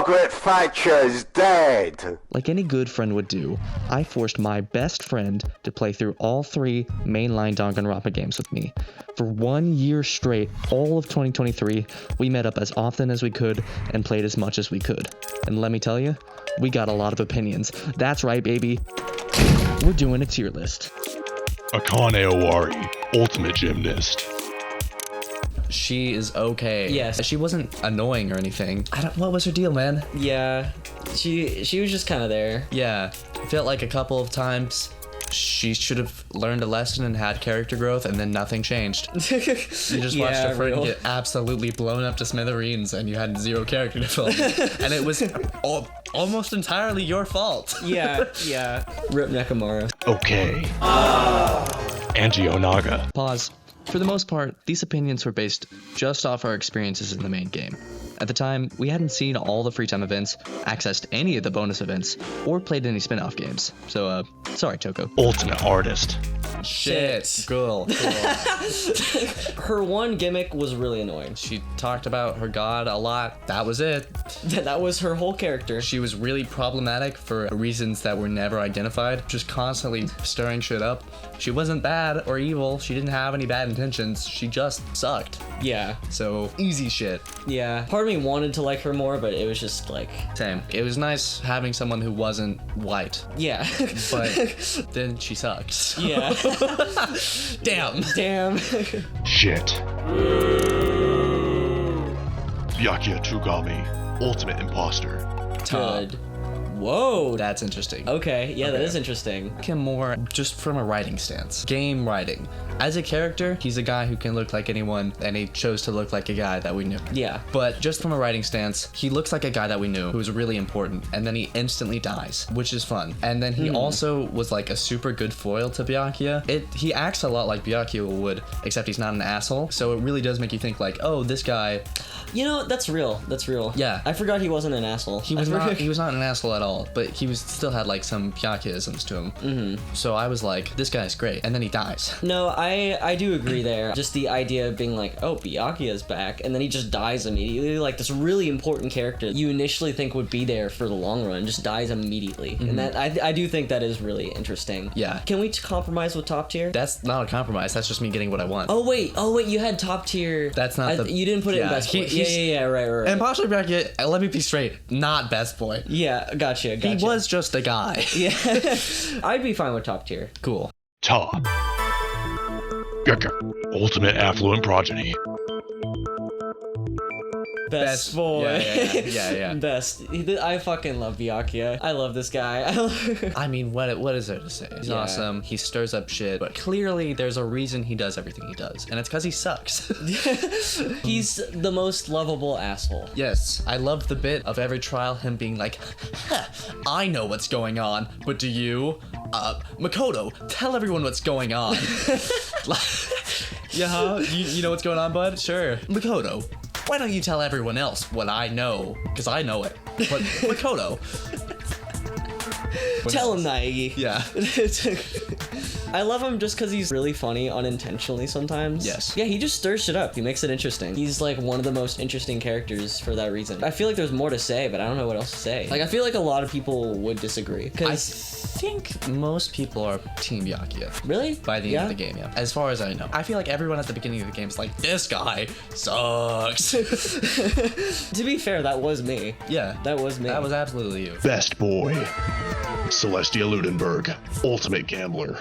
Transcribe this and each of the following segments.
Margaret Thatcher's dead. Like any good friend would do, I forced my best friend to play through all 3 mainline Danganronpa games with me. For 1 year straight, all of 2023, we met up as often as we could and played as much as we could. And let me tell you, we got a lot of opinions. That's right, baby. We're doing a tier list. Akane Owari, Ultimate Gymnast. She is okay. Yes. She wasn't annoying or anything. What was her deal, man? Yeah, she was just kind of there. Yeah, I felt like a couple of times she should have learned a lesson and had character growth, and then nothing changed. You just watched a friend get absolutely blown up to smithereens, and you had 0 character development, and it was almost entirely your fault. Yeah. Rip Nekomura. Okay. Angie Yonaga. Pause. For the most part, these opinions were based just off our experiences in the main game. At the time, we hadn't seen all the free time events, accessed any of the bonus events, or played any spin-off games. So, sorry, Toko. Ultimate Artist. Shit. Cool. Her one gimmick was really annoying. She talked about her god a lot. That was it. That was her whole character. She was really problematic for reasons that were never identified, just constantly stirring shit up. She wasn't bad or evil. She didn't have any bad intentions. She just sucked. Yeah. So, easy shit. Yeah. Part of me wanted to like her more, but it was just like... Same. It was nice having someone who wasn't white. Yeah. But then she sucked. Yeah. Damn. Shit. Byakua Twogami, Ultimate Imposter. Good. Whoa. That's interesting. Okay, yeah, that is interesting. Him more just from a writing stance. Game writing. As a character, he's a guy who can look like anyone, and he chose to look like a guy that we knew. Yeah. But just from a writing stance, he looks like a guy that we knew who was really important, and then he instantly dies, which is fun. And then he also was like a super good foil to Byakuya. He acts a lot like Byakuya would, except he's not an asshole. So it really does make you think like, oh, this guy. You know, that's real. Yeah. I forgot he wasn't an asshole. He was not an asshole at all, but he still had like some Byakuya-isms to him. Mm-hmm. So I was like, this guy's great, and then he dies. No, I do agree there. Just the idea of being like, oh, Byakuya's back, and then he just dies immediately. Like this really important character you initially think would be there for the long run just dies immediately. Mm-hmm. And that I do think that is really interesting. Yeah. Can we compromise with top tier? That's not a compromise. That's just me getting what I want. Oh wait, you had top tier. That's not you didn't put it in best boy. Yeah, right. And partially Byakuya, let me be straight, not best boy. Yeah, gotcha. He was just a guy. Yeah. I'd be fine with top tier. Cool. Top. Ultimate Affluent Progeny. Best boy. Yeah. Best. I fucking love Byakuya. I love this guy. I mean, what is there to say? He's awesome. He stirs up shit, but clearly there's a reason he does everything he does, and it's because he sucks. He's the most lovable asshole. Yes. I love the bit of every trial him being like, I know what's going on, but do you? Makoto, tell everyone what's going on. Yeah, you know what's going on, bud? Sure. Makoto, why don't you tell everyone else what I know? Because I know it. But Makoto. Tell him, Naegi. Yeah. I love him just because he's really funny unintentionally sometimes. Yes. Yeah, he just stirs shit up. He makes it interesting. He's like one of the most interesting characters for that reason. I feel like there's more to say, but I don't know what else to say. Like, I feel like a lot of people would disagree. I think most people are Team Byakuya. Really? By the end of the game, yeah. As far as I know. I feel like everyone at the beginning of the game is like, this guy sucks. To be fair, that was me. Yeah. That was me. That was absolutely you. Best Boy. Celestia Ludenburg, Ultimate Gambler.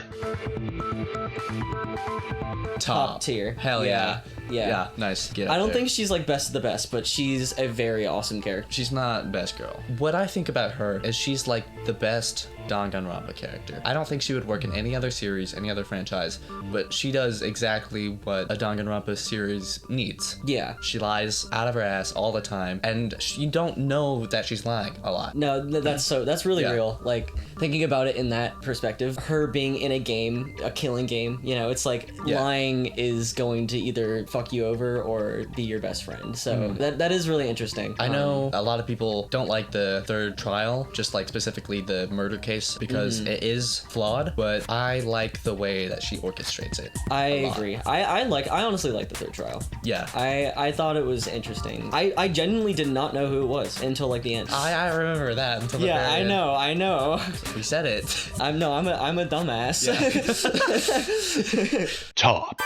Top tier. Hell yeah. Yeah. Nice. I don't think she's like best of the best, but she's a very awesome character. She's not best girl. What I think about her is she's like the best Danganronpa character. I don't think she would work in any other series, any other franchise, but she does exactly what a Danganronpa series needs. Yeah. She lies out of her ass all the time, and you don't know that she's lying a lot. No, that's really real. Like, thinking about it in that perspective, her being in a game, a killing game, you know, it's like lying is going to either fuck you over or be your best friend. So that is really interesting. I know a lot of people don't like the third trial, just like specifically the murder case, because it is flawed, but I like the way that she orchestrates it. I agree. I honestly like the third trial. Yeah. I thought it was interesting. I genuinely did not know who it was until like the end. I remember that until the very end. I know. We said it. I'm a dumbass. Yeah. Top.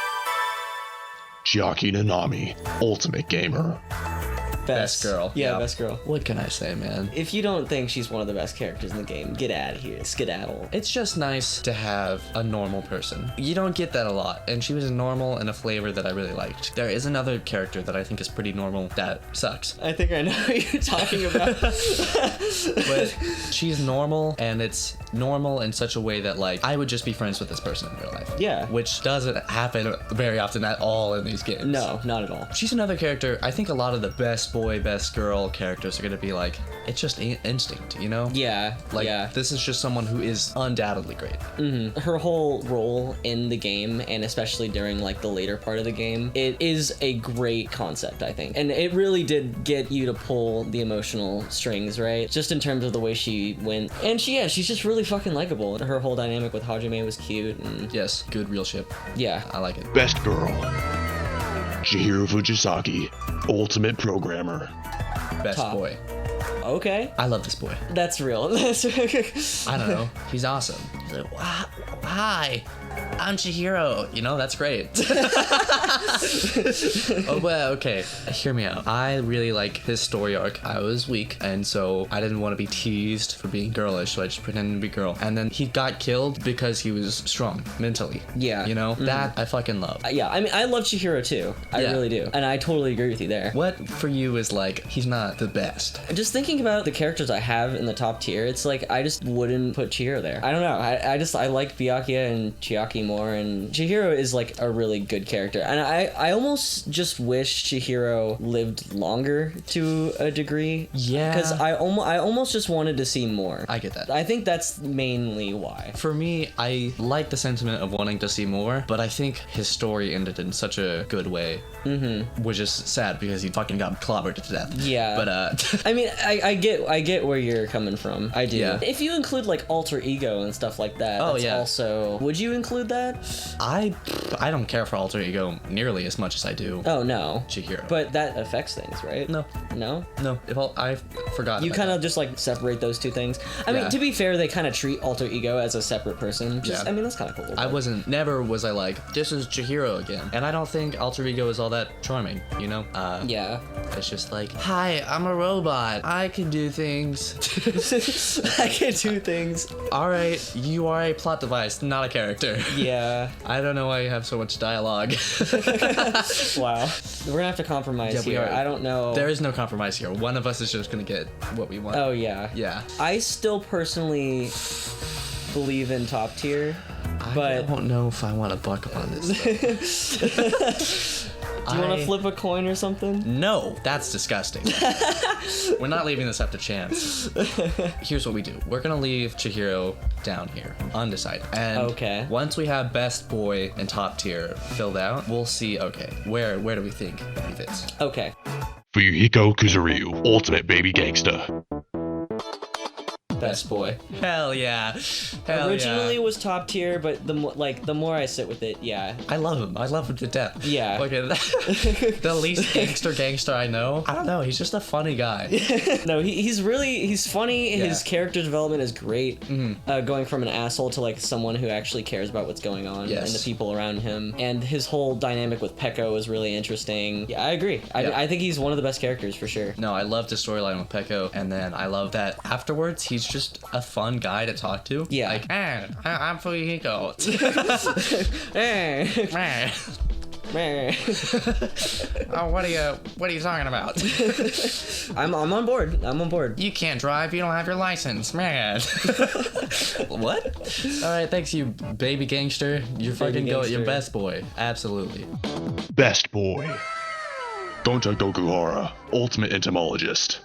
Chiaki Nanami, Ultimate Gamer. Best girl. Yeah, Yep. best girl. What can I say, man? If you don't think she's one of the best characters in the game, get out of here. Skedaddle. It's just nice to have a normal person. You don't get that a lot, and she was normal in a flavor that I really liked. There is another character that I think is pretty normal that sucks. I think I know what you're talking about. But she's normal, and it's normal in such a way that, like, I would just be friends with this person in real life. Yeah. Which doesn't happen very often at all in these games. No, not at all. She's another character. I think a lot of the best boy, best girl characters are gonna be like, it's just instinct, you know? Yeah. Like, yeah. this is just someone who is undoubtedly great. Her whole role in the game, and especially during like the later part of the game, it is a great concept, I think. And it really did get you to pull the emotional strings, right? Just in terms of the way she went. And she's just really fucking likable. Her whole dynamic with Hajime was cute, and Yes, good real ship. yeah. I like it. Best Girl. Chihiro Fujisaki, Ultimate Programmer. Best Top. boy. Okay. I love this boy. That's real. I don't know. He's awesome. He's like, hi, I'm Chihiro. You know, that's great. Oh, well, okay. Hear me out. I really like his story arc. I was weak, and so I didn't want to be teased for being girlish, so I just pretended to be girl. And then he got killed because he was strong mentally. Yeah. You know? That I fucking love. Yeah, I mean, I love Chihiro too. I Yeah. really do. And I totally agree with you there. What for you is like, he's not the best? Just thinking about the characters I have in the top tier, it's like I just wouldn't put Chihiro there. I don't know. I like Byakuya and Chiaki more, and Chihiro is like a really good character. And I almost just wish Chihiro lived longer to a degree. Yeah. Because I almost just wanted to see more. I get that. I think that's mainly why. For me, I like the sentiment of wanting to see more, but I think his story ended in such a good way, which is sad because he fucking got clobbered to death. Yeah. But I mean, I get where you're coming from. I do. Yeah. If you include like alter ego and stuff like that, Oh, that's yeah. also. Would you include that? I don't care for alter ego nearly as much as I do Oh no. Chihiro. But that affects things, right? no, No? I forgot. You about kind that. of just like separate those two things. I mean, Yeah. to be fair, they kind of treat alter ego as a separate person. Just, Yeah. I mean, that's kind of cool. I but- never was I like, this is Chihiro again. And I don't think alter ego is all that charming, you know? Yeah. It's just like, hi, I'm a robot. I can do things. I can do things. All right, you are a plot device, not a character. Yeah. I don't know why you have so much dialogue. Wow. We're gonna have to compromise Yeah, we here. are. I don't know. There is no compromise here. One of us is just gonna get what we want. Oh yeah. Yeah. I still personally believe in top tier, but I don't know if I want to buck up on this. do you want to flip a coin or something? No, that's disgusting. We're not leaving this up to chance. Here's what we do. We're gonna leave Chihiro down here, undecided. And Okay. once we have best boy and top tier filled out, we'll see, okay, where do we think he fits? Okay. Fuyuhiko Kuzuryu, Ultimate Baby Gangsta. Best boy. Hell yeah. Hell Originally yeah. was top tier, but the more I sit with it, yeah. I love him. I love him to death. Yeah. Okay, the least gangster I know. I don't know. He's just a funny guy. No, he's funny. Yeah. His character development is great. Going from an asshole to like someone who actually cares about what's going on Yes. and the people around him. And his whole dynamic with Pekko is really interesting. Yeah, I agree. Yeah. I think he's one of the best characters for sure. No, I loved his storyline with Pekko, and then I love that afterwards he's just a fun guy to talk to. Yeah. Like, I'm Fuyuhiko. Oh, what are you talking about? I'm on board. I'm on board. You can't drive, you don't have your license, man. What? Alright, thanks you baby gangster. You're fucking gangster. your best boy. Absolutely. Best Boy. Gonta Gokuhara, Ultimate Entomologist.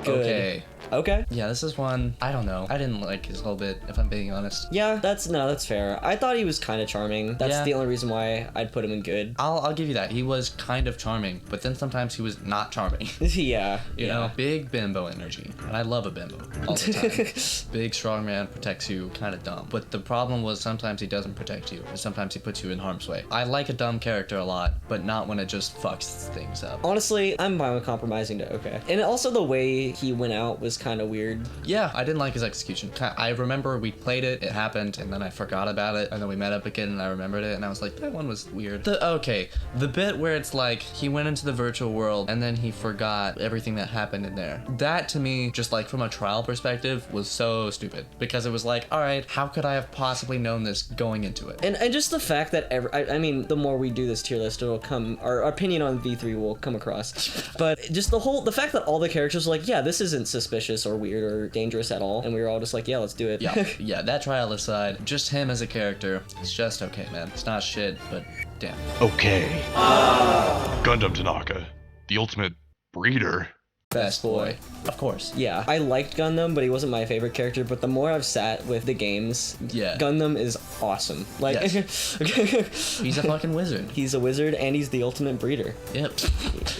Good. Okay. Okay. Yeah, this is one, I don't know. I didn't like his whole bit, if I'm being honest. Yeah, that's fair. I thought he was kind of charming. That's Yeah. the only reason why I'd put him in good. I'll give you that. He was kind of charming, but then sometimes he was not charming. Yeah. You know, big bimbo energy. And I love a bimbo all the time. Big, strong man protects you, kind of dumb. But the problem was sometimes he doesn't protect you, or sometimes he puts you in harm's way. I like a dumb character a lot, but not when it just fucks things up. Honestly, I'm fine with compromising to okay. And also the way he went out was kind of weird. Yeah, I didn't like his execution. I remember we played it, it happened, and then I forgot about it, and then we met up again, and I remembered it, and I was like, that one was weird. The bit where it's like, he went into the virtual world, and then he forgot everything that happened in there. That, to me, just like from a trial perspective, was so stupid. Because it was like, alright, how could I have possibly known this going into it? And just the fact that I mean, the more we do this tier list, it'll come, our opinion on V3 will come across. But just the fact that all the characters were like, yeah, this isn't suspicious or weird or dangerous at all, and we were all just like, yeah, let's do it. Yeah, that trial aside, just him as a character, it's just okay, man. It's not shit, but damn. Okay. Gundham Tanaka, the ultimate breeder. Best boy. Of course. Yeah, I liked Gundam, but he wasn't my favorite character. But the more I've sat with the games, Yeah. Gundam is awesome. Like, He's a fucking wizard. he's a wizard and he's the ultimate breeder. Yep.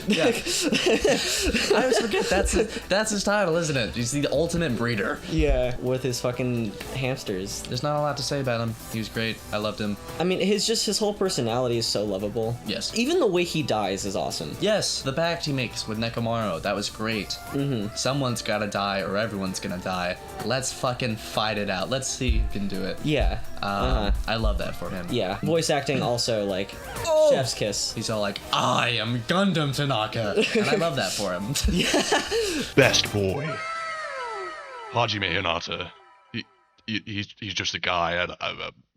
Yeah. I always forget that's his title, isn't it? He's the ultimate breeder. Yeah, with his fucking hamsters. There's not a lot to say about him. He was great. I loved him. I mean, his whole personality is so lovable. Yes. Even the way he dies is awesome. Yes, the pact he makes with Nekomaru, that was great. Mm-hmm. Someone's gotta die or everyone's gonna die. Let's fucking fight it out. Let's see who can do it. Yeah. I love that for him. Yeah. Voice acting also, like, chef's kiss. He's all like, I am Gundam Tanaka. And I love that for him. Best boy. Hajime Hinata. He's just a guy.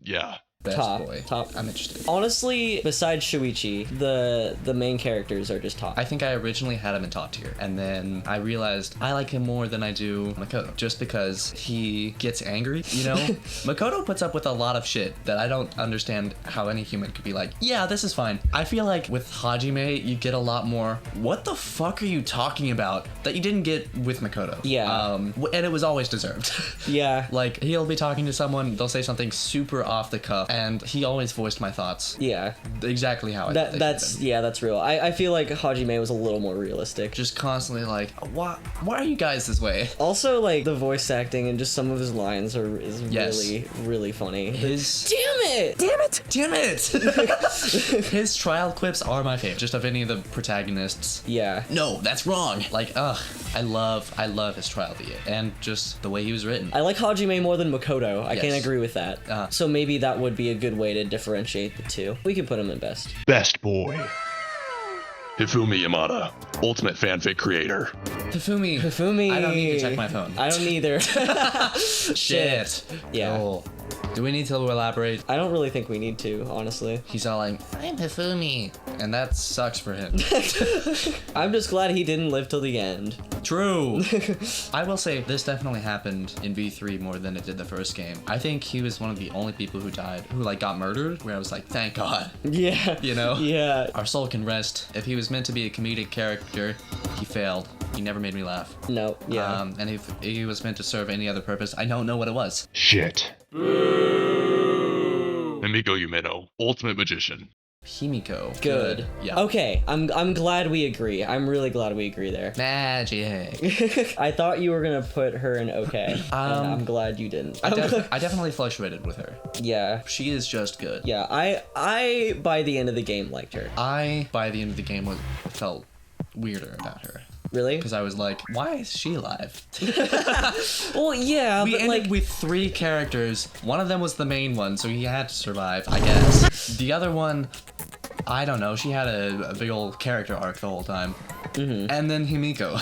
Yeah. Best Top. boy. Top. I'm interested. Honestly, besides Shuichi, the main characters are just top. I think I originally had him in top tier, and then I realized I like him more than I do Makoto, just because he gets angry, you know? Makoto puts up with a lot of shit that I don't understand how any human could be like, yeah, this is fine. I feel like with Hajime, you get a lot more, what the fuck are you talking about, that you didn't get with Makoto. Yeah. And it was always deserved. Yeah. Like, he'll be talking to someone, they'll say something super off the cuff, and he always voiced my thoughts. Yeah. Exactly how I thought they that's did. yeah, that's real. I feel like Hajime was a little more realistic. Just constantly like, why are you guys this way? Also, like, the voice acting and just some of his lines is Yes. really, really funny. His Damn it! his trial clips are my favorite, just of any of the protagonists. Yeah. No, that's wrong. Like, I love his trial to it, and just the way he was written. I like Hajime more than Makoto. I Yes. can't agree with that. So maybe that would be a good way to differentiate the two. We can put him in best. Best boy. Hifumi Yamada, ultimate fanfic creator. Hifumi. I don't need to check my phone. I don't either. Shit. Yeah. Cool. Do we need to elaborate? I don't really think we need to, honestly. He's all like, I'm Hifumi. And that sucks for him. I'm just glad he didn't live till the end. True. I will say this definitely happened in V3 more than it did the first game. I think he was one of the only people who died, who like got murdered, where I was like, thank God. Yeah. You know? Yeah. Our soul can rest. If he was meant to be a comedic character, he failed. He never made me laugh. No. Yeah. And if he was meant to serve any other purpose, I don't know what it was. Shit. Himiko Yumeno, ultimate magician. Himiko. Good. Yeah. Okay. I'm glad we agree. I'm really glad we agree there. Magic. I thought you were gonna put her in okay. And I'm glad you didn't. I definitely fluctuated with her. Yeah. She is just good. Yeah. I by the end of the game liked her. By the end of the game, felt weirder about her. Really? Because I was like, why is she alive? Well, yeah, We but ended like, with 3 characters. One of them was the main one, so he had to survive, I guess. The other one, I don't know. She had a big old character arc the whole time. Mm-hmm. And then Himiko.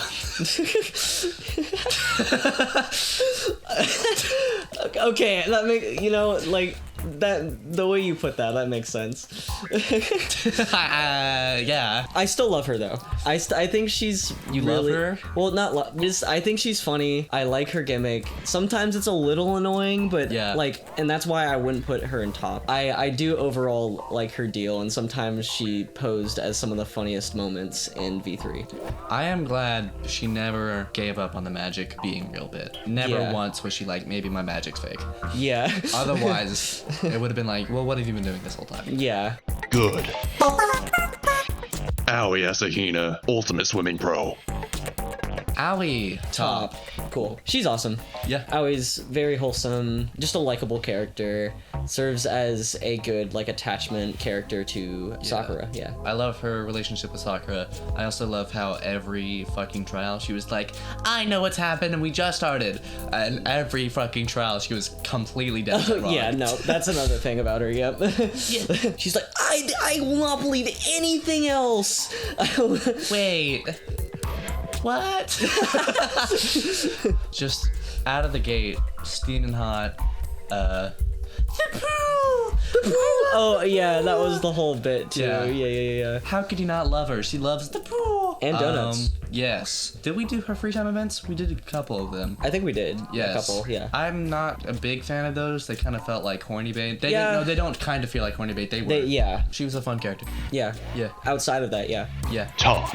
okay, that make like that the way you put that makes sense. Yeah. I still love her though. I think she's You really, love her? Well, not just I think she's funny. I like her gimmick. Sometimes it's a little annoying, but Yeah. like, and that's why I wouldn't put her in top. I do overall like her deal, and sometimes she posed as some of the funniest moments in V3. I am glad she never gave up on the magic being real bit. Never Yeah. once was she like, maybe my magic's fake. Yeah. Otherwise, it would have been like, well, what have you been doing this whole time? Yeah. Good. Aoi Asahina, Ultimate Swimming Pro. Aoi, Top. Cool. She's awesome. Yeah. Aoi's very wholesome, just a likable character. Serves as a good like attachment character to Sakura. Yeah. I love her relationship with Sakura. I also love how every fucking trial she was like, I know what's happened and we just started. And every fucking trial she was completely dead wrong. Yeah, no, that's another thing about her. Yep. She's like, I will not believe anything else. Wait. What? Just out of the gate, steaming hot. The pool! The pool! Oh yeah, that was the whole bit too. Yeah. Yeah. How could you not love her? She loves the pool! And donuts. Yes. Did we do her free time events? We did a couple of them. I think we did. Yes. A couple. Yeah. I'm not a big fan of those. They kind of felt like horny bait. They Yeah. No, they don't kind of feel like horny bait. They were. Yeah. She was a fun character. Yeah. Yeah. Outside of that, yeah. Yeah. Top.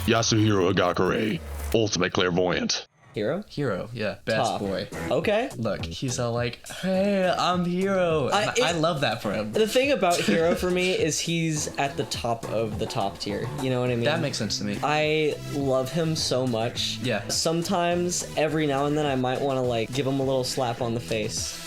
Yasuhiro Hagakure, Ultimate Clairvoyant. Hero. Hero. Yeah. Best Top. boy. Okay. Look, he's all like, hey, I'm Hero. And I love that for him. The thing about Hero for me is he's at the top of the top tier. You know what I mean? That makes sense to me. I love him so much. Yeah. Sometimes, every now and then, I might want to like give him a little slap on the face.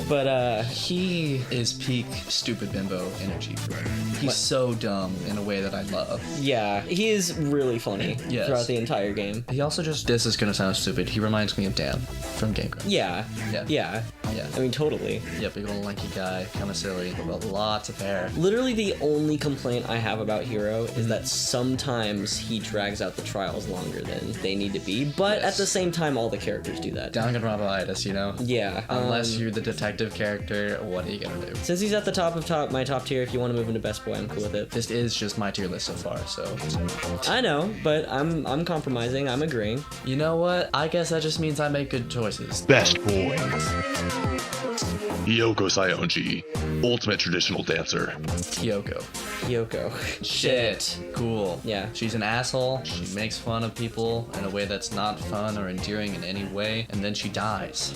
But He is peak stupid bimbo energy for him. He's so dumb in a way that I love. yeah, he is really funny Yes. throughout the entire game. He also just, this is gonna sound stupid, he reminds me of Dan from Game Grumps. Yeah. Yeah. Yeah. Yeah. I mean, totally. Yeah, big old lanky guy, kind of silly, but lots of hair. Literally the only complaint I have about Hero is that sometimes he drags out the trials longer than they need to be, but Yes. at the same time, all the characters do that. Danganronpa-itis, you know? Yeah. Unless you're the detective character, what are you gonna do? Since he's at the top of my top tier, if you want to move into best boy, I'm cool with it. This is just my tier list so far, so... I know, but I'm compromising. I'm agreeing. You know what? I guess that just means I make good choices. Best Boy. Hiyoko Saionji, Ultimate Traditional Dancer. Kyoko. Hiyoko. Shit. Cool. Yeah. She's an asshole. She makes fun of people in a way that's not fun or endearing in any way, and then she dies.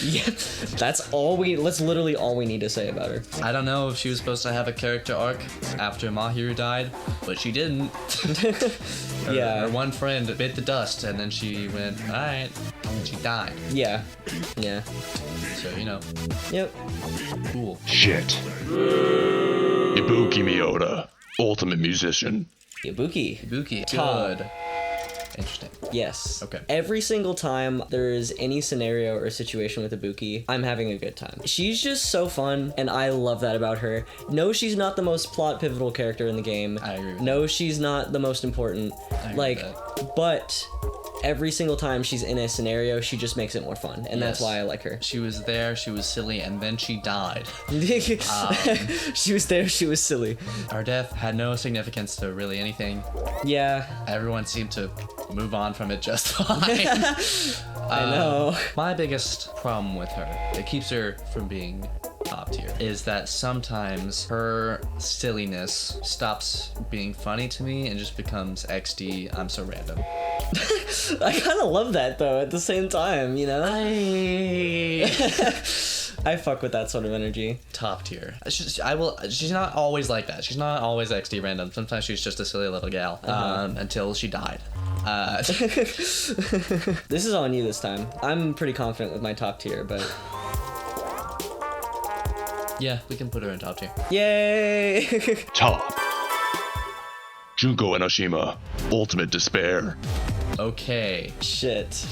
Yeah, that's literally all we need to say about her. I don't know if she was supposed to have a character arc after Mahiru died, but she didn't. Yeah. Her one friend bit the dust, and then she went, alright, and she died. Yeah. So, you know, Yep. cool. Shit. Ibuki Mioda, Ultimate Musician. Ibuki. Ibuki. Top. Good. Interesting. Yes. Okay. Every single time there's any scenario or situation with Ibuki, I'm having a good time. She's just so fun, and I love that about her. No, she's not the most plot pivotal character in the game. I agree with No, she's not the most important. agree Like, with but every single time she's in a scenario, she just makes it more fun, and that's Yes. why I like her. She was there, she was silly, and then she died. She was there, she was silly. Her death had no significance to really anything. Yeah, Everyone seemed to move on from it just fine. I know. My biggest problem with her, it keeps her from being top tier, is that sometimes her silliness stops being funny to me and just becomes XD, I'm so random. I kind of love that though at the same time, you know? I fuck with that sort of energy. Top tier. She's not always like that. She's not always XD random. Sometimes she's just a silly little gal. Until she died. This is on you this time. I'm pretty confident with my top tier, but Yeah, we can put her in top tier. yay! Top. Junko Enoshima, Ultimate Despair. okay. Shit.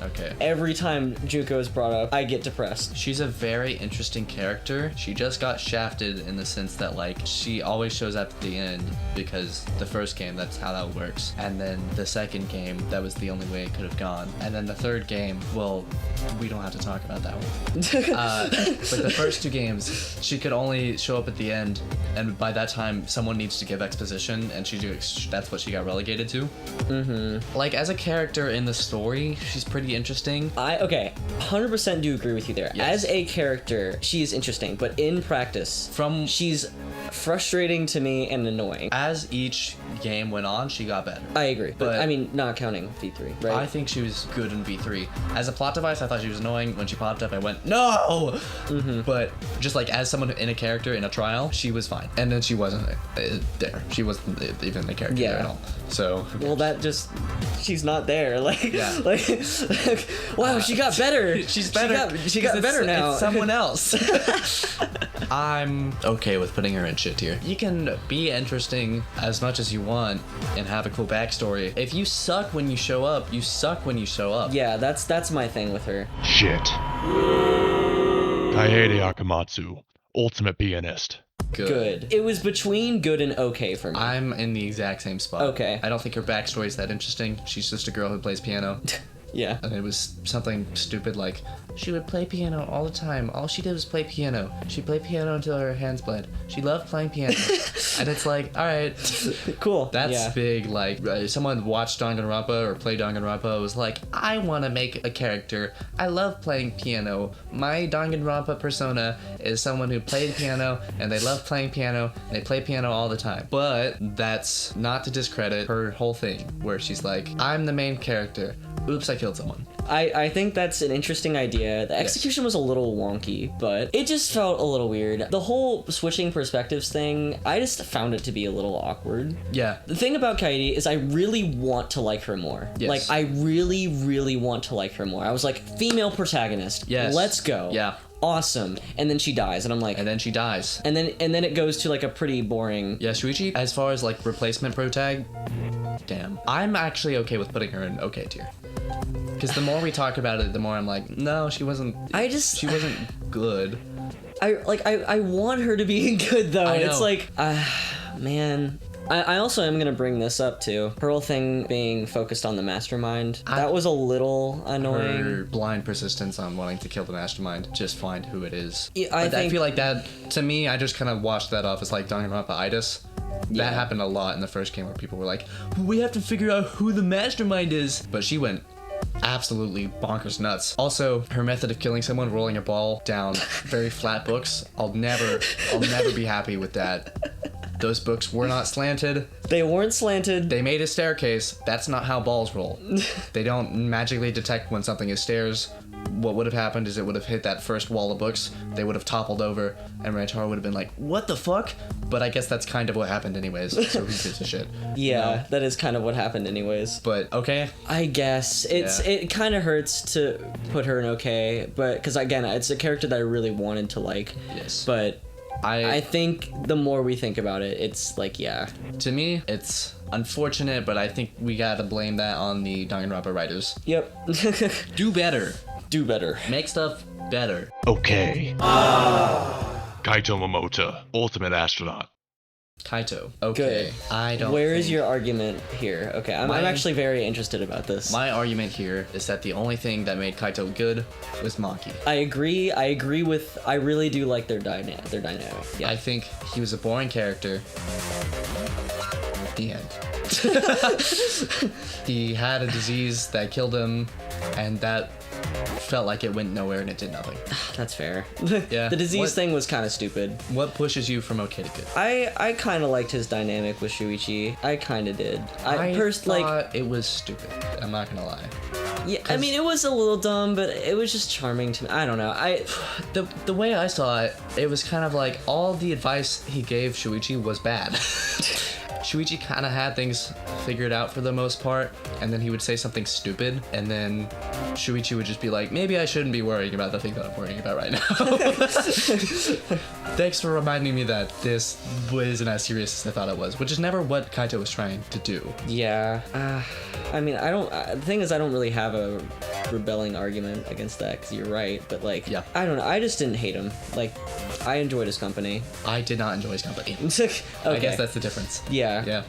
Okay. Every time Junko is brought up, I get depressed. She's a very interesting character. She just got shafted in the sense that, like, she always shows up at the end because the first game, that's how that works. And then the second game, that was the only way it could have gone. And then the third game, well, we don't have to talk about that one. But the first two games, she could only show up at the end, and by that time, someone needs to give exposition, and that's what she got relegated to. Mm-hmm. Like, as a character in the story, she's pretty interesting. Okay, 100% do agree with you there. Yes. As a character, she is interesting, but in practice, she's frustrating to me and annoying. As each game went on, she got better. I agree, but I mean, not counting V3, right? I think she was good in V3. As a plot device, I thought she was annoying. When she popped up, I went, no! Mm-hmm. But just like as someone in a character in a trial, she was fine. And then she wasn't there. She wasn't even a character there at all. So, well, she's not there. Like, yeah. Wow, she got better. She's better. She got better now. It's someone else. I'm okay with putting her in shit tier. You can be interesting as much as you want and have a cool backstory. If you suck when you show up, you suck when you show up. Yeah, that's my thing with her. Shit. Kaede Akamatsu, ultimate pianist. Good. It was between good and okay for me. I'm in the exact same spot. Okay. I don't think her backstory is that interesting. She's just a girl who plays piano. Yeah. And it was something stupid like, she would play piano all the time. All she did was play piano. She played piano until her hands bled. She loved playing piano. And it's like, all right. Cool. That's big. Like, someone watched Danganronpa or played Danganronpa was like, I want to make a character. I love playing piano. My Danganronpa persona is someone who played piano and they love playing piano and they play piano all the time. But that's not to discredit her whole thing where she's like, I'm the main character. Oops, I killed someone. I think that's an interesting idea. The execution was a little wonky, but it just felt a little weird. The whole switching perspectives thing, I just found it to be a little awkward. Yeah. The thing about Kaede is I really want to like her more. Yes. Like, I really, really want to like her more. I was like, female protagonist. Yes. Let's go. Yeah. Awesome. And then she dies, and I'm like... And then she dies. And then it goes to, like, a pretty boring... Yeah, Shuichi, as far as, like, replacement protag, damn. I'm actually okay with putting her in okay tier. Because the more we talk about it, the more I'm like, no, she wasn't... She wasn't good. I want her to be good, though. I know. It's like... man... I also am going to bring this up, too. Her whole thing being focused on the mastermind. That was a little annoying. Her blind persistence on wanting to kill the mastermind. Just find who it is. Yeah, I feel like that, to me, I just kind of washed that off as like Danganronpa-itis. That happened a lot in the first game where people were like, we have to figure out who the mastermind is. But she went absolutely bonkers nuts. Also, her method of killing someone, rolling a ball down very flat books. I'll never be happy with that. Those books were not slanted. They weren't slanted. They made a staircase. That's not how balls roll. They don't magically detect when something is stairs. What would have happened is it would have hit that first wall of books. They would have toppled over, and Rancharo would have been like, what the fuck? But I guess that's kind of what happened anyways, so who gives a shit? Yeah, that is kind of what happened anyways. But, okay. I guess. It kind of hurts to put her in okay, but, because again, it's a character that I really wanted to like. Yes. But... I think the more we think about it, it's like, yeah. To me, it's unfortunate, but I think we gotta blame that on the Danganronpa writers. Yep. Do better. Do better. Make stuff better. Okay. Kaito Mamota, ultimate astronaut. Kaito. Okay. Good. I don't Where is think- your argument here? Okay, I'm actually very interested about this. My argument here is that the only thing that made Kaito good was Maki. I agree with... I really do like their dynamic. Yeah. I think he was a boring character. The end. He had a disease that killed him, and that felt like it went nowhere and it did nothing. That's fair. Yeah. The disease thing was kind of stupid. What pushes you from okay to good? I kind of liked his dynamic with Shuichi. I kind of did. I thought it was stupid. I'm not gonna lie. Yeah, I mean, it was a little dumb, but it was just charming to me. I don't know. The way I saw it, it was kind of like all the advice he gave Shuichi was bad. Shuichi kind of had things figured out for the most part, and then he would say something stupid, and then Shuichi would just be like, maybe I shouldn't be worrying about the thing that I'm worrying about right now. Thanks for reminding me that this wasn't as serious as I thought it was, which is never what Kaito was trying to do. Yeah. I mean, I don't. The thing is, I don't really have a rebelling argument against that because you're right. But like, Yeah. I don't know. I just didn't hate him. Like, I enjoyed his company. I did not enjoy his company. Okay. I guess that's the difference. Yeah. Yeah.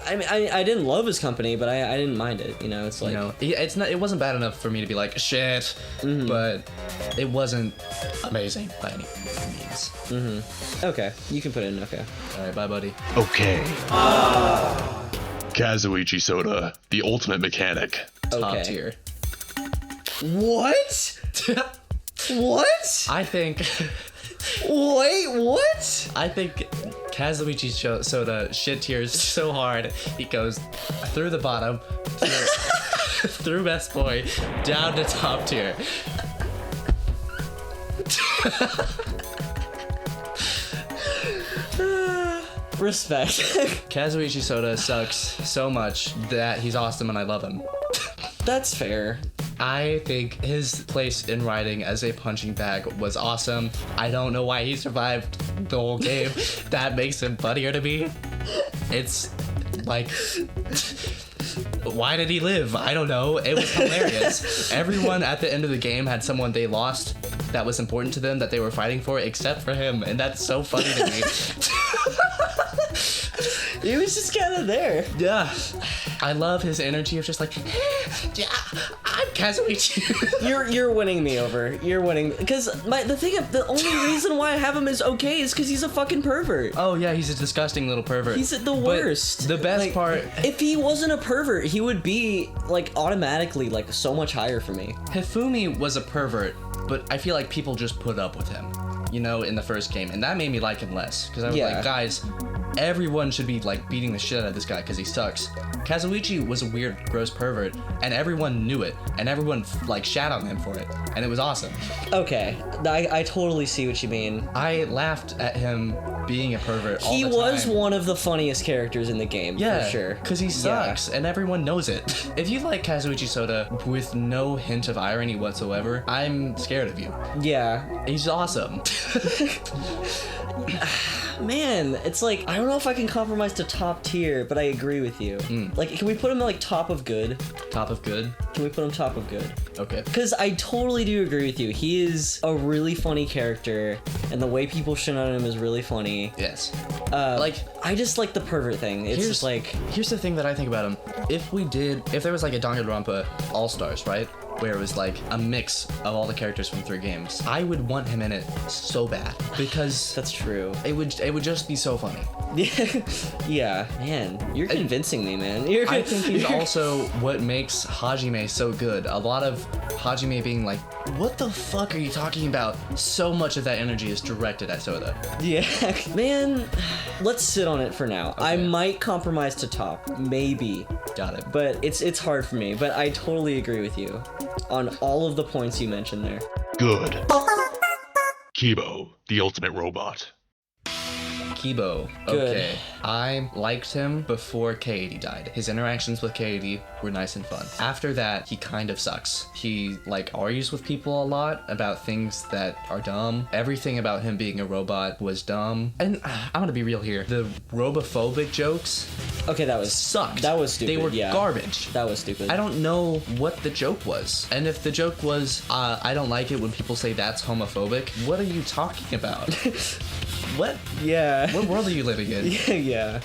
I mean, I didn't love his company, but I didn't mind it. You know, it's like. You know, it's not. It wasn't bad enough for me to be like shit, but it wasn't amazing by any means. Okay, you can put it in. Okay. All right, bye, buddy. Okay. Kazuichi Soda, the ultimate mechanic. Top Okay. tier. What? What? I think. Wait, what? I think Kazuichi Soda shit tiers so hard he goes through the bottom, through best boy, down to top tier. Respect. Kazuichi Soda sucks so much that he's awesome and I love him. That's fair. I think his place in writing as a punching bag was awesome. I don't know why he survived the whole game. That makes him funnier to me. It's like, why did he live? I don't know. It was hilarious. Everyone at the end of the game had someone they lost that was important to them that they were fighting for, except for him, and that's so funny to me. He was just kind of there. Yeah. I love his energy of just like, yeah, I'm Kazuichi. You're winning me over. You're winning because the only reason why I have him is okay is because he's a fucking pervert. Oh yeah, he's a disgusting little pervert. He's the But worst. the best Like, part, if he wasn't a pervert, he would be like automatically like so much higher for me. Hifumi was a pervert, but I feel like people just put up with him, you know, in the first game, and that made me like him less because I was Yeah. like, guys, everyone should be like beating the shit out of this guy because he sucks. Kazuichi was a weird, gross pervert, and everyone knew it, and everyone like shat on him for it, and it was awesome. Okay, I totally see what you mean. I laughed at him being a pervert all He the was time. one of the funniest characters in the game, Yeah, for sure. because he sucks, and everyone knows it. If you like Kazuichi Soda with no hint of irony whatsoever, I'm scared of you. Yeah, He's awesome. man, it's like I don't know if I can compromise to top tier, but I agree with you. Like, can we put him like top of good? Top of good. Can we put him top of good? Okay. Because I totally do agree with you. He is a really funny character, and the way people shit on him is really funny. Yes. Like, I just like the pervert thing. It's just like, here's the thing that I think about him. If there was like a Danganronpa All-Stars, right? Where it was like a mix of all the characters from 3 games, I would want him in it so bad because that's true. it would just be so funny. Yeah, man, you're convincing me, man. I think he's also what makes Hajime so good. A lot of Hajime being like, what the fuck are you talking about? So much of that energy is directed at Soda. Yeah, man, let's sit on it for now. I might compromise to top, maybe, Got it. but it's hard for me. But I totally agree with you on all of the points you mentioned there. Good. Kibo, the ultimate robot. Kibo. Good. Okay. I liked him before Kaede died. His interactions with Kaede were nice and fun. After that, he kind of sucks. He like argues with people a lot about things that are dumb. Everything about him being a robot was dumb. And I'm gonna be real here. The robophobic jokes Okay, that was sucked. That was stupid. They were yeah. garbage. That was stupid. I don't know what the joke was. And if the joke was, I don't like it when people say that's homophobic, what are you talking about? What? Yeah. What world are you living in? Yeah.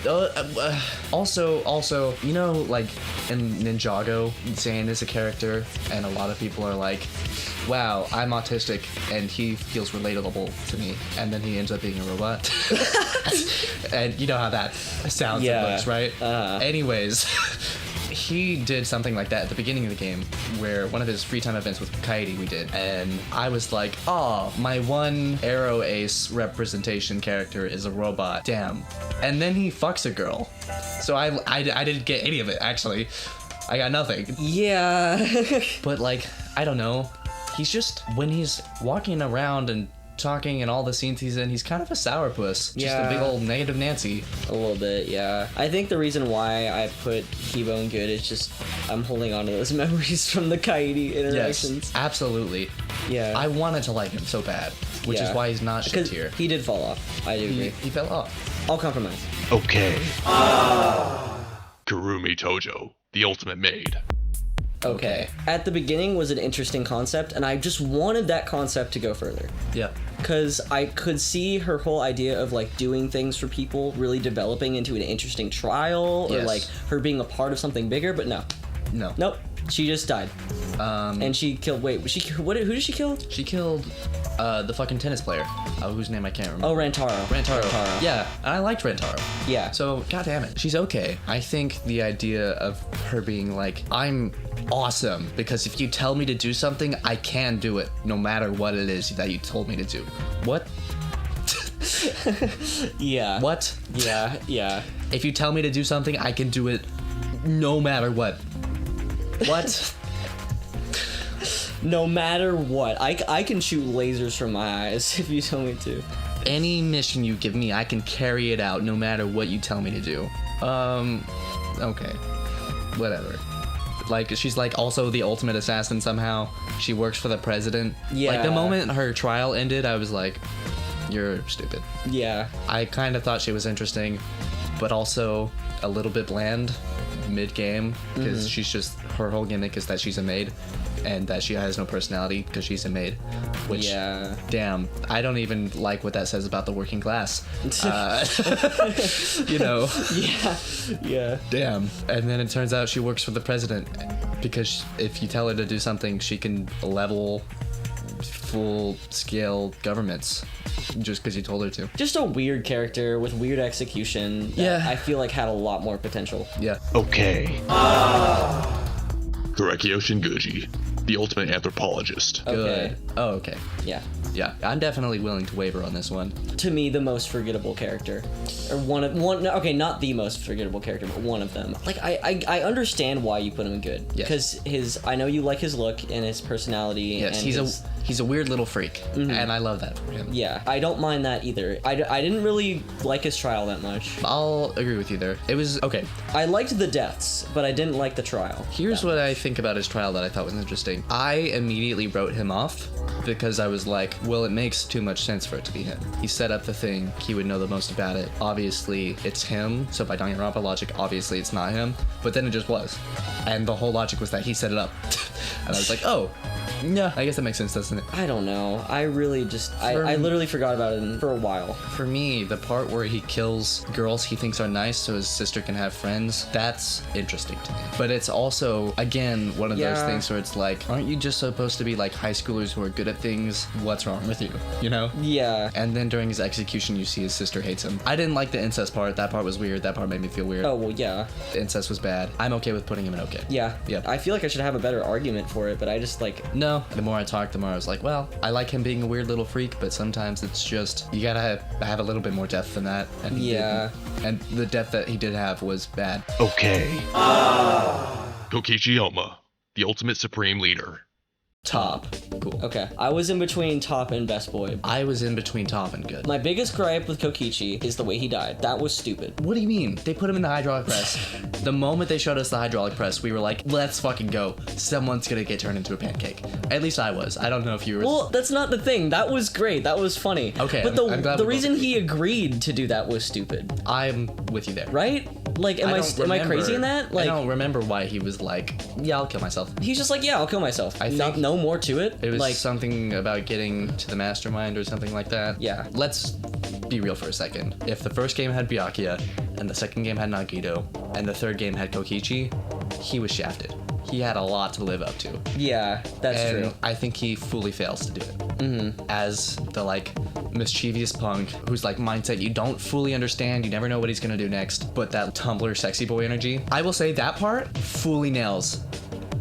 Also, you know, like in Ninjago, Zane is a character, and a lot of people are like, wow, I'm autistic, and he feels relatable to me, and then he ends up being a robot. And you know how that sounds Yeah. and looks, right? Anyways, he did something like that at the beginning of the game, where one of his free time events with Kaede we did, and I was like, oh, my one Arrow Ace representation character is a robot. Damn. And then he fucks a girl. So I didn't get any of it, actually. I got nothing. Yeah. But like, I don't know. He's just, when he's walking around and talking and all the scenes he's in, he's kind of a sourpuss. Just a big old negative Nancy. A little bit, yeah. I think the reason why I put Kibo in good is just I'm holding on to those memories from the Kaede interactions. Yes, absolutely. Yeah. I wanted to like him so bad, which is why he's not shit tier. He did fall off. I do agree. He fell off. I'll compromise. Okay. Kirumi Tojo, the ultimate maid. Okay. At the beginning was an interesting concept, and I just wanted that concept to go further. Yeah. Because I could see her whole idea of like doing things for people really developing into an interesting trial, or like her being a part of something bigger, but no. Nope. She just died. And she killed. Wait, was she? Who did she kill? She killed the fucking tennis player, whose name I can't remember. Oh, Rantaro. Yeah, and I liked Rantaro. Yeah. So, goddamn it, she's okay. I think the idea of her being like, I'm awesome because if you tell me to do something, I can do it, no matter what it is that you told me to do. What? Yeah. What? Yeah. If you tell me to do something, I can do it, no matter what. What? No matter what. I can shoot lasers from my eyes if you tell me to. Any mission you give me, I can carry it out no matter what you tell me to do. Okay. Whatever. Like, she's like also the ultimate assassin somehow. She works for the president. Yeah. Like, the moment her trial ended, I was like, you're stupid. Yeah. I kind of thought she was interesting, but also a little bit bland mid-game, because she's just, her whole gimmick is that she's a maid and that she has no personality because she's a maid, which damn, I don't even like what that says about the working class. You know. Yeah. Damn. And then it turns out she works for the president because if you tell her to do something, she can level full-scale governments just because you told her to. Just a weird character with weird execution that I feel like had a lot more potential. Yeah. Okay. Korekiyo Shinguji, the ultimate anthropologist. Okay. Good. Oh, okay. Yeah. Yeah, I'm definitely willing to waver on this one. To me, the most forgettable character, or okay, not the most forgettable character, but one of them. Like, I understand why you put him in good, because I know you like his look and his personality. Yes, and he's a weird little freak, and I love that for him. Yeah, I don't mind that either. I didn't really like his trial that much. I'll agree with you there. It was okay. I liked the deaths, but I didn't like the trial. Here's what I think about his trial that I thought was interesting. I immediately wrote him off because I was like, well, it makes too much sense for it to be him. He set up the thing. He would know the most about it. Obviously, it's him. So by Danganronpa logic, obviously it's not him. But then it just was. And the whole logic was that he set it up. And I was like, oh, yeah, I guess that makes sense, doesn't it? I don't know. I really just... I literally forgot about it for a while. For me, the part where he kills girls he thinks are nice so his sister can have friends, that's interesting to me. But it's also, again, one of those things where it's like, aren't you just supposed to be like high schoolers who are good at things? What's wrong with you? You know? Yeah. And then during his execution, you see his sister hates him. I didn't like the incest part. That part was weird. That part made me feel weird. Oh, well, yeah. The incest was bad. I'm okay with putting him in okay. Yeah. Yeah. I feel like I should have a better argument for it, but I just like... No. The more I talked, the more I was like, well, I like him being a weird little freak, but sometimes it's just, you gotta have a little bit more depth than that. And he didn't. And the depth that he did have was bad. Okay. Kokichi Ouma, the ultimate supreme leader. Top. Cool. Okay. I was in between top and best boy. I was in between top and good. My biggest gripe with Kokichi is the way he died. That was stupid. What do you mean? They put him in the hydraulic press. The moment they showed us the hydraulic press, we were like, let's fucking go. Someone's gonna get turned into a pancake. At least I was. I don't know if you were. Well, that's not the thing. That was great. That was funny. Okay. But I'm glad the we reason both he agreed to do that was stupid. I'm with you there. Right? Like, am I crazy in that? Like, I don't remember why he was like, yeah, I'll kill myself. He's just like, yeah, I'll kill myself. I think no more to it. It was like something about getting to the mastermind or something like that. Yeah. Let's be real for a second. If the first game had Byakuya, and the second game had Nagito, and the third game had Kokichi, he was shafted. He had a lot to live up to. Yeah, that's true. I think he fully fails to do it. As the like mischievous punk who's like mindset you don't fully understand, you never know what he's gonna do next, but that Tumblr sexy boy energy, I will say that part fully nails.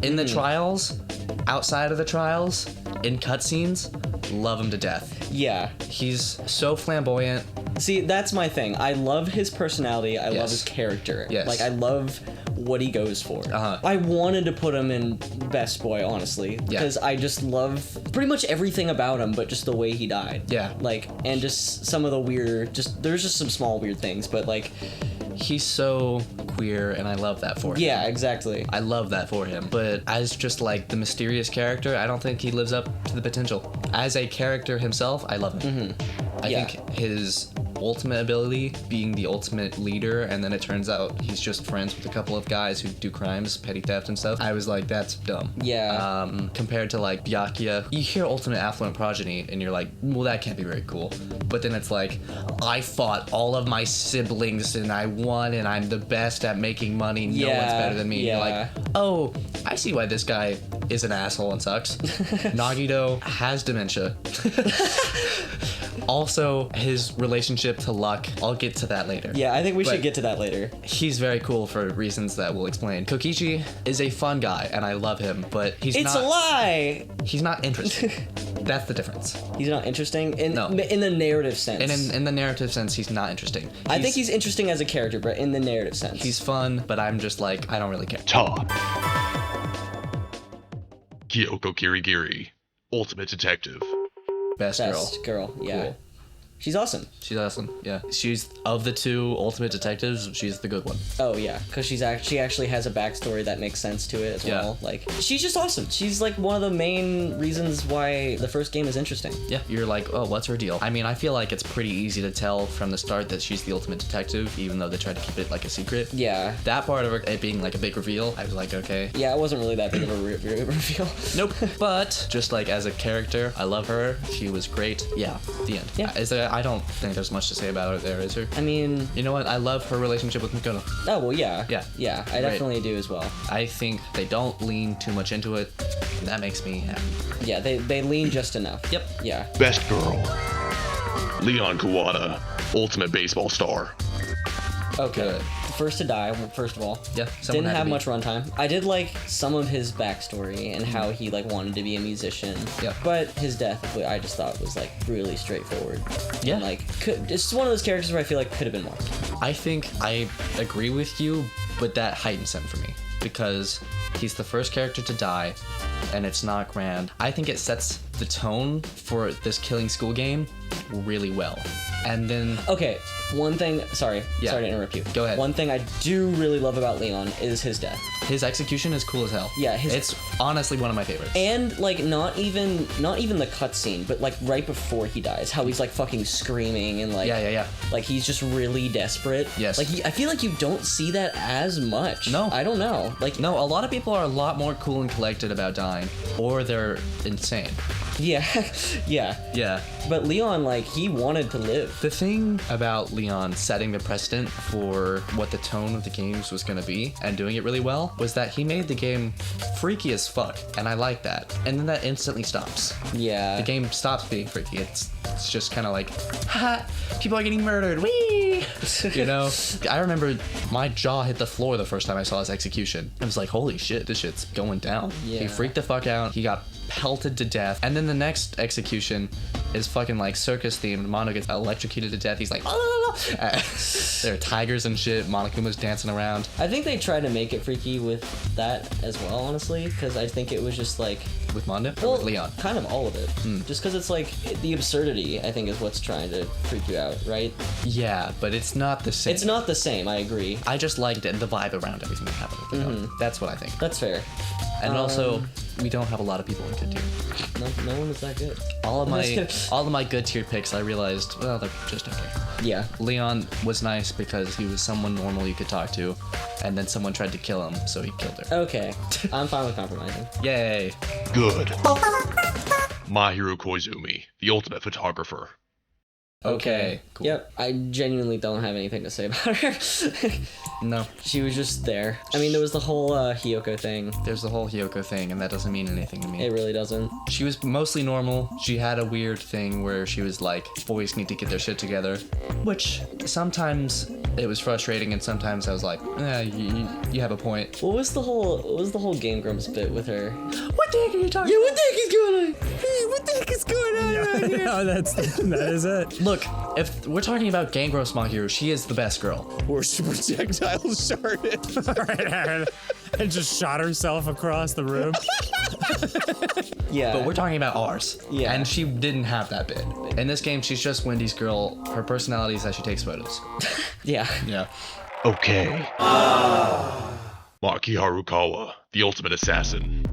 In the trials, outside of the trials, in cutscenes, love him to death. Yeah. He's so flamboyant, See, that's my thing. I love his personality. I love his character. Yes. Like, I love what he goes for. I wanted to put him in Best Boy, honestly, because I just love pretty much everything about him, but just the way he died. Yeah. Like, and just some of the weird, there's just some small weird things, but like, he's so queer, and I love that for him. Yeah, exactly. I love that for him. But as just like the mysterious character, I don't think he lives up to the potential. As a character himself, I love him. I think his ultimate ability being the ultimate leader, and then it turns out he's just friends with a couple of guys who do crimes, petty theft and stuff. I was like, that's dumb. Yeah. Compared to like Byakuya, you hear ultimate affluent progeny and you're like, well, that can't be very cool. But then it's like, I fought all of my siblings and I won and I'm the best at making money. No one's better than me. Yeah. You're like, oh, I see why this guy is an asshole and sucks. Nagito has dementia. Also, his relationship to luck, I'll get to that later. Yeah, I think we But should get to that later. he's very cool for reasons that we'll explain. Kokichi is a fun guy, and I love him, but It's a lie! he's not interesting. That's the difference. He's not interesting in No. in the narrative sense. And in the narrative sense, he's not interesting. I think he's interesting as a character, but in the narrative sense. He's fun, but I'm just like, I don't really care. Top. Kyoko Kirigiri, Ultimate Detective. Best girl. Yeah. Cool. She's awesome. She's awesome. Yeah. She's, of the two Ultimate Detectives, she's the good one. Oh yeah, because she actually has a backstory that makes sense to it as well. Like, she's just awesome. She's like one of the main reasons why the first game is interesting. Yeah. You're like, oh, what's her deal? I mean, I feel like it's pretty easy to tell from the start that she's the Ultimate Detective, even though they tried to keep it like a secret. Yeah. That part of it being like a big reveal, I was like, okay. Yeah, it wasn't really that big of a reveal. Nope. But just like as a character, I love her. She was great. Yeah. The end. Yeah. I don't think there's much to say about her there, is there? I mean, You know what? I love her relationship with Makoto. oh well, yeah. Yeah. Yeah, I definitely do as well. I think they don't lean too much into it, and that makes me happy. Yeah, they lean just enough. Yep. Yeah. Best Girl. Leon Kawada, Ultimate Baseball Star. Okay. Good. First to die, first of all. Yeah. Didn't have much runtime. I did like some of his backstory and how he like wanted to be a musician. Yeah. But his death, I just thought was like really straightforward. Yeah. And, like, it's just one of those characters where I feel like could have been more. I think I agree with you, but that heightens him for me because he's the first character to die, and it's not grand. I think it sets the tone for this killing school game really well. And then Okay, one thing. Sorry Yeah. to interrupt you. Go ahead. One thing I do really love about Leon is his death. his execution is cool as hell. Yeah, it's honestly one of my favorites. And like not even the cutscene, but like right before he dies, how he's like fucking screaming and like Yeah. like he's just really desperate. Yes. Like I feel like you don't see that as much. No. I don't know. Like No, a lot of people are a lot more cool and collected about dying, or they're insane. yeah, yeah. Yeah. But Leon, like, he wanted to live. The thing about Leon setting the precedent for what the tone of the games was going to be and doing it really well was that he made the game freaky as fuck, and I like that. And then that instantly stops. Yeah. The game stops being freaky. It's just kind of like, ha, people are getting murdered, wee! You know? I remember my jaw hit the floor the first time I saw his execution. I was like, holy shit, this shit's going down. Yeah. He freaked the fuck out. He got pelted to death. And then the next execution is fucking like circus themed. Mono gets electrocuted to death. He's like, there are tigers and shit. Monokuma's dancing around. I think they tried to make it freaky with that as well, honestly, because I think it was just like, With Mondo? Or with Leon? kind of all of it. Just because it's like the absurdity, I think, is what's trying to freak you out, right? Yeah, but it's not the same. It's not the same. I agree. I just liked it and the vibe around everything that happened with Leon. That's what I think. That's fair. And also, we don't have a lot of people in good tier. No one is that good. All of I'm just my kidding. good tier picks, I realized, well, they're just okay. Yeah. Leon was nice because he was someone normal you could talk to, and then someone tried to kill him, so he killed her. Okay. I'm fine with compromising. Yay! Good. Mahiru Koizumi, the ultimate photographer. Okay. Cool. Yep. I genuinely don't have anything to say about her. No, She was just there. I mean, there was the whole Hiyoko thing. there's the whole Hiyoko thing, and that doesn't mean anything to me. It really doesn't. She was mostly normal. She had a weird thing where she was like, boys need to get their shit together. Which sometimes it was frustrating, and sometimes I was like, you have a point. What was the whole Game Grumps bit with her? What the heck are you talking Yeah, what the heck is going on? Hey, what the heck is going on right here? No, that is it. Look, if we're talking about Game Grumps Mahiru, she is the best girl. Or projectile started. And just shot herself across the room. Yeah. But we're talking about ours. Yeah. And she didn't have that bit. In this game, she's just Wendy's girl. Her personality is that she takes photos. Yeah. Yeah. Okay. Maki Harukawa, the ultimate assassin.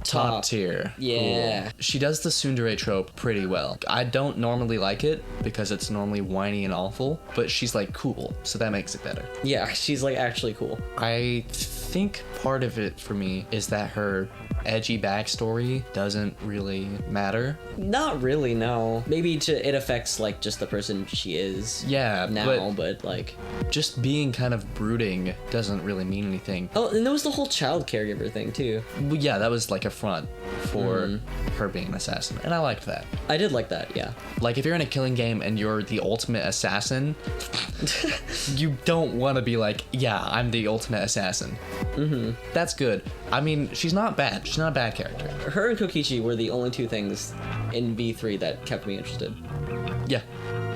Top tier. Yeah. Cool. She does the tsundere trope pretty well. I don't normally like it because it's normally whiny and awful, but she's like cool, so that makes it better. Yeah, she's like actually cool. I think part of it for me is that her edgy backstory doesn't really matter. Not really, no. Maybe it affects like just the person she is. Yeah, now, but like just being kind of brooding doesn't really mean anything. Oh, and there was the whole child caregiver thing too. Well, yeah, that was like a front for her being an assassin, and I liked that. I did like that, yeah. Like if you're in a killing game and you're the ultimate assassin, you don't want to be like, yeah, I'm the ultimate assassin. That's good. I mean, she's not bad. She's not a bad character. Her and Kokichi were the only two things in V3 that kept me interested. Yeah.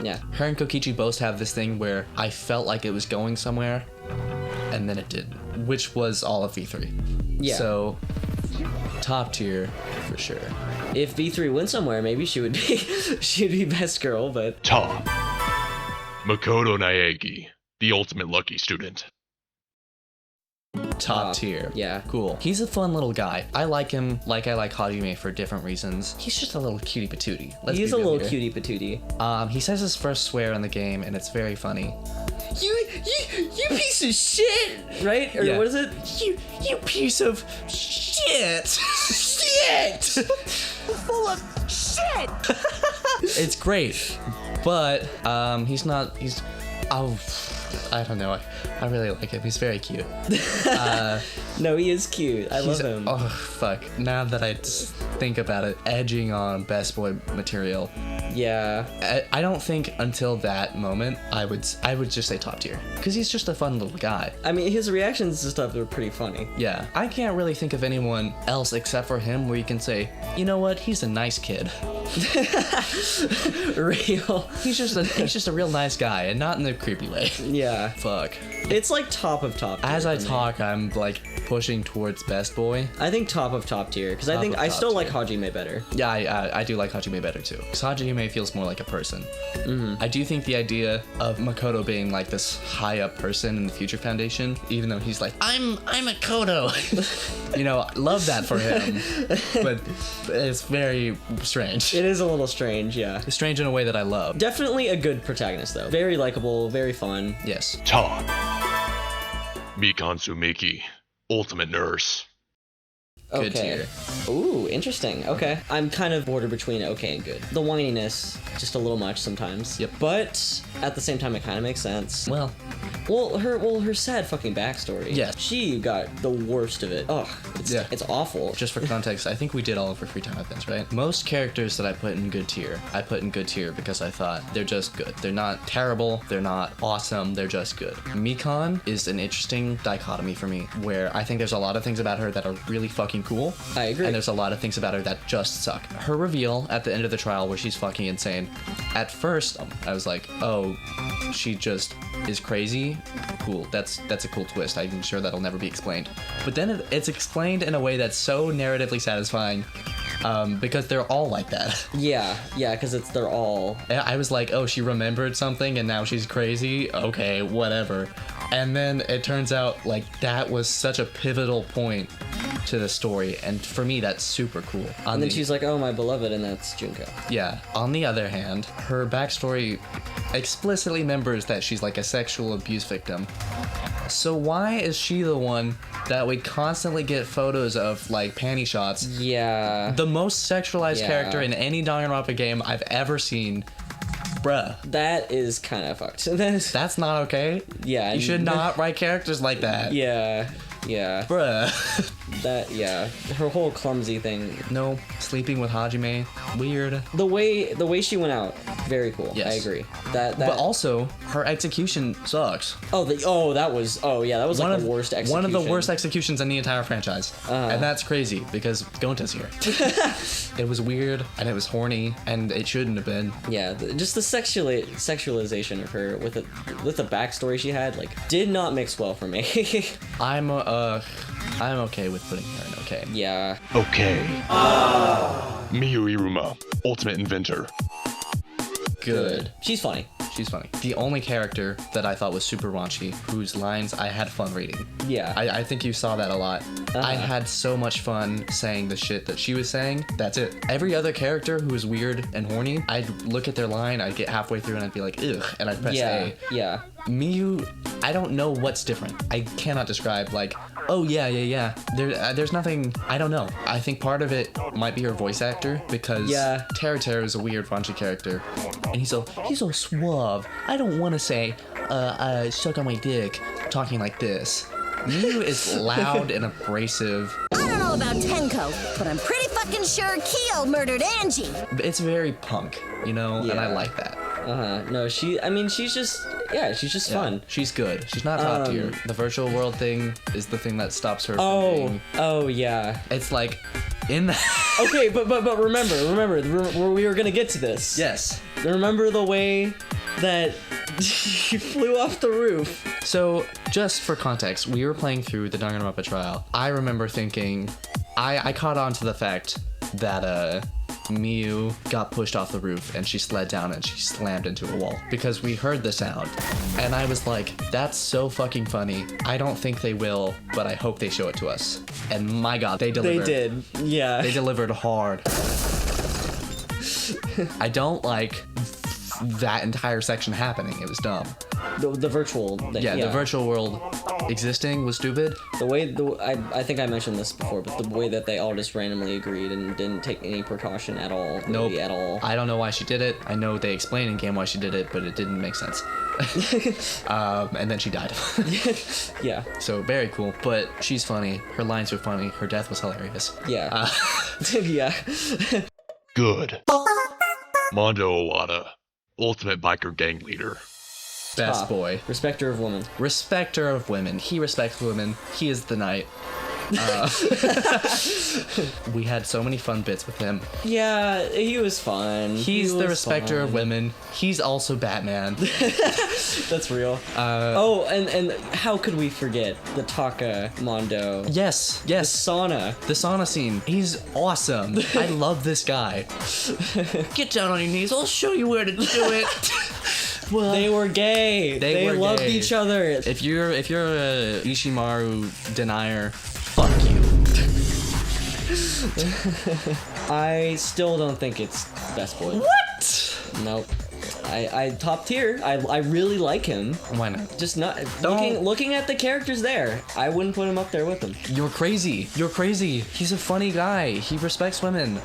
Yeah. Her and Kokichi both have this thing where I felt like it was going somewhere, and then it didn't, which was all of V3. Yeah. So, top tier for sure. If V3 went somewhere, maybe she would be she'd be best girl, but Top. Makoto Naegi, the ultimate lucky student. Top tier. yeah. Cool. He's a fun little guy. I like him like I like Hajime for different reasons. He's just a little cutie patootie. He's a little cutie patootie. He says his first swear in the game, and it's very funny. You piece of shit, right? Or Yeah. what is it? You piece of shit. Shit. Full of shit. It's great, but he's I don't know. I really like him. He's very cute. No, he is cute. I love him. Oh fuck! Now that I think about it, edging on best boy material. Yeah. I don't think until that moment I would just say top tier because he's just a fun little guy. I mean, his reactions to stuff are pretty funny. Yeah, I can't really think of anyone else except for him where you can say, you know what, he's a nice kid. Real. He's just a real nice guy, and not in a creepy way. Yeah. Fuck. It's like top of top tier As I for me. talk, I'm like pushing towards best boy. I think top of top tier because I Top think of I top still like tier. Hajime better. Yeah, I do like Hajime better too. Because Hajime feels more like a person. I do think the idea of Makoto being like this high up person in the Future Foundation, even though he's like, I'm a Kodo. You know, love that for him. But it's very strange. It is a little strange, yeah. It's strange in a way that I love. Definitely a good protagonist though. Very likable, very fun. Yes. Top. Mikan Tsumiki, ultimate nurse. Good Okay. tier. Ooh, interesting. Okay. I'm kind of border between okay and good. The whininess, just a little much sometimes. Yep. But at the same time, it kind of makes sense. Well, Her sad fucking backstory. Yes. She got the worst of it. Ugh. Yeah. It's awful. just for context, I think we did all of our free time events, right? Most characters that I put in good tier, I put in good tier because I thought they're just good. They're not terrible, they're not awesome, they're just good. Mikan is an interesting dichotomy for me, where I think there's a lot of things about her that are really fucking cool. I agree. And there's a lot of things about her that just suck. Her reveal at the end of the trial where she's fucking insane. At first, I was like, oh, she just is crazy. Cool. That's a cool twist. I'm sure that'll never be explained. But then it's explained in a way that's so narratively satisfying, because they're all like that. Yeah, because they're all. I was like, oh, she remembered something and now she's crazy. Okay, whatever. And then it turns out like that was such a pivotal point to the story, and for me that's super cool. And then she's like, oh, my beloved, and that's Junko. Yeah. On the other hand, her backstory explicitly remembers that she's like a sexual abuse victim. So why is she the one that we constantly get photos of like panty shots? Yeah. The most sexualized Yeah. character in any Danganronpa game I've ever seen. Bruh. That is kind of fucked. That is, That's not okay. yeah. You should not write characters like that. Yeah. Bruh. Her whole clumsy thing. No, sleeping with Hajime. Weird. The way she went out, very cool. Yes. I agree. That But also, her execution sucks. that was like the worst execution. One of the worst executions in the entire franchise. And that's crazy because Gonta's here. It was weird and it was horny and it shouldn't have been. Yeah, just the sexualization of her with the backstory she had, like, did not mix well for me. I'm okay with putting her in okay. Yeah. Okay. Miu Iruma, ultimate inventor. Good. She's funny. She's funny. The only character that I thought was super raunchy, whose lines I had fun reading. Yeah. I think you saw that a lot. I had so much fun saying the shit that she was saying. That's it. Every other character who was weird and horny, I'd look at their line, I'd get halfway through and I'd be like, ugh, and I'd press A. Yeah. Miu, I don't know what's different. I cannot describe, like, oh yeah. There's nothing, I don't know. I think part of it might be her voice actor, because Teru is a weird raunchy character. And he's so suave. I don't want to say, suck on my dick, talking like this. Miu is loud and abrasive. I don't know about Tenko, but I'm pretty fucking sure Kyo murdered Angie. It's very punk, and I like that. No, she's just fun. She's good. She's not top tier. The virtual world thing is the thing that stops her from being... Oh, yeah. It's like, in the... Okay, but remember, we were gonna get to this. Yes. Remember the way that she flew off the roof? So, just for context, we were playing through the Danganronpa trial. I remember thinking... I caught on to the fact that, Miu got pushed off the roof and she slid down and she slammed into a wall because we heard the sound. And I was like, that's so fucking funny. I don't think they will, but I hope they show it to us. And my god, they delivered. They did, yeah. They delivered hard. I don't like that entire section happening. It was dumb. The virtual thing, the virtual world existing was stupid. I think I mentioned this before, but the way that they all just randomly agreed and didn't take any precaution at all. Nope. Really at all. I don't know why she did it. I know they explain in game why she did it, but it didn't make sense. And then she died. Yeah. So very cool, but she's funny. Her lines were funny. Her death was hilarious. Yeah. Yeah. Good. Mondo Owada, ultimate biker gang leader. Best boy. Respecter of women. Respecter of women. He respects women. He is the knight. We had so many fun bits with him. Yeah, he was fun. He's the respecter of women. He's also Batman. That's real. And how could we forget the Taka Mondo? Yes. The sauna. The sauna scene. He's awesome. I love this guy. Get down on your knees. I'll show you where to do it. Well, they were gay. They loved each other. If you're a Ishimaru denier, fuck you. I still don't think it's best boy. What? Nope. I top tier. I really like him. Why not? Just not looking at the characters there. I wouldn't put him up there with them. You're crazy. You're crazy. He's a funny guy. He respects women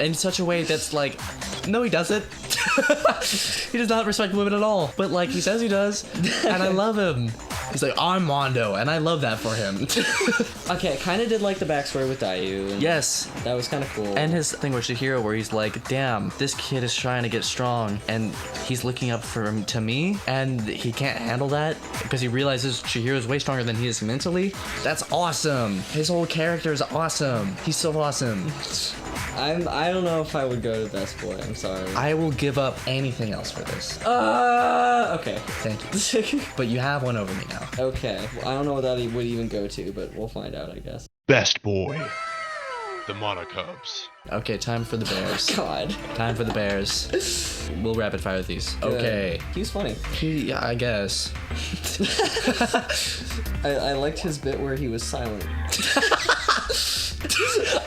in such a way that's like, no, he doesn't. He does not respect women at all. But like he says he does, and I love him. He's like, I'm Mondo, and I love that for him. Okay, kind of did like the backstory with Dayu. Yes. That was kind of cool. And his thing with Chihiro where he's like, damn, this kid is trying to get strong, and he's looking up to me, and he can't handle that because he realizes Chihiro's way stronger than he is mentally. That's awesome. His whole character is awesome. He's so awesome. I don't know if I would go to best boy. I'm sorry. I will give up anything else for this. Okay. Thank you. But you have one over me now. Okay. Well, I don't know what that would even go to, but we'll find out, I guess. Best boy. The Monocubs. Okay, time for the bears. God. Time for the bears. We'll rapid fire these. Okay. He was funny. Yeah, I guess. I liked his bit where he was silent.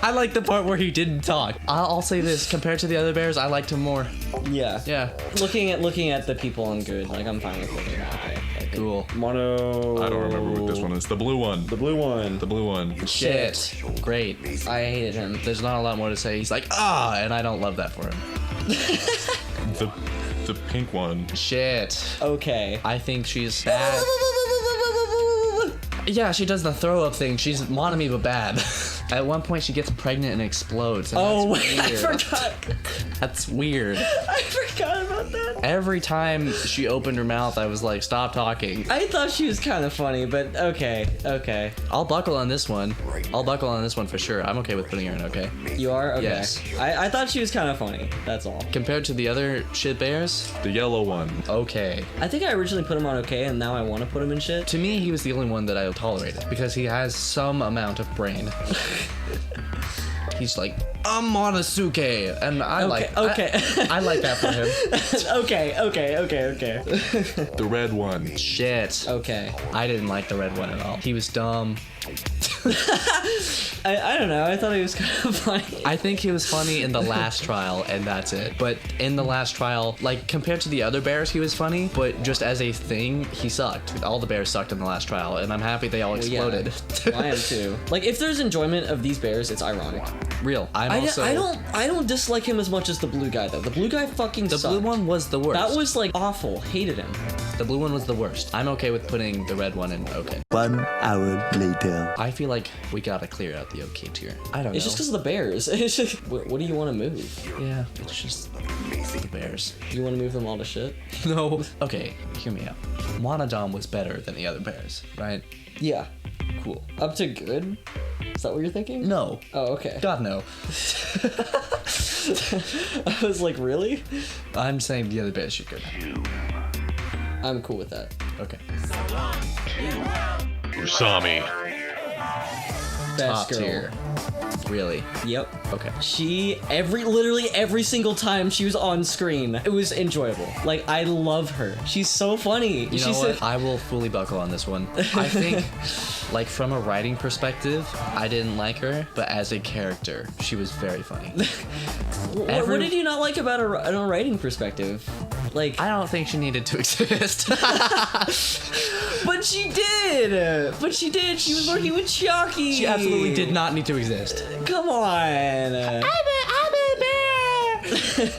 I like the part where he didn't talk. I'll say this, compared to the other bears, I liked him more. Yeah. Yeah. Looking at the people on good, like I'm fine with it. Okay. Cool. Mono. I don't remember what this one is. The blue one. The blue one. The blue one. Shit. Great. I hated him. There's not a lot more to say. He's like, and I don't love that for him. The pink one. Shit. Okay. I think she's bad. Yeah, she does the throw up thing. She's Monami but bad. At one point, she gets pregnant and explodes. And Oh, that's wait, I weird. forgot. That's weird. I forgot about that. Every time she opened her mouth, I was like, stop talking. I thought she was kind of funny, but okay. I'll buckle on this one. I'll buckle on this one for sure. I'm okay with putting her in okay. You are? Okay. Yes. I thought she was kind of funny. That's all. Compared to the other shit bears, The yellow one. okay. I think I originally put him on okay, and now I want to put him in shit. To me, he was the only one that I tolerated because he has some amount of brain. He's like, I'm Monosuke, and I okay. I like that for him. okay. The red one. Shit. Okay. I didn't like the red one at all. He was dumb. I don't know. I thought he was kind of funny. I think he was funny in the last trial, and that's it. But in the last trial, like, compared to the other bears, he was funny, but just as a thing, he sucked. All the bears sucked in the last trial, and I'm happy they all exploded. Yeah, I am too. Like, if there's enjoyment of these bears, it's ironic. Real. I don't dislike him as much as the blue guy though. The blue guy fucking The sucked. blue one was the worst. That was like awful. Hated him. The blue one was the worst. I'm okay with putting the red one in okay. 1 hour later. I feel like we gotta clear out the okay tier. I don't know. It's just because of the bears. It's just, what do you want to move? Yeah, it's just the bears. You want to move them all to shit? No. Okay, hear me out. Monodon was better than the other bears, right? Yeah. Cool. Up to good? Is that what you're thinking? No. Oh, okay. God, no. I was like, really? I'm saying the other bears should go. I'm cool with that. Okay. Usami. Best Top girl. tier. Really? Yep. Okay. She, literally every single time she was on screen, it was enjoyable. Like, I love her. She's so funny. You know what? I will fully buckle on this one. I think, like, from a writing perspective, I didn't like her, but as a character, she was very funny. What did you not like about her in a writing perspective? Like, I don't think she needed to exist. but she did. She was working with Chiaki. She absolutely did not need to exist. Come on. I'm a bear.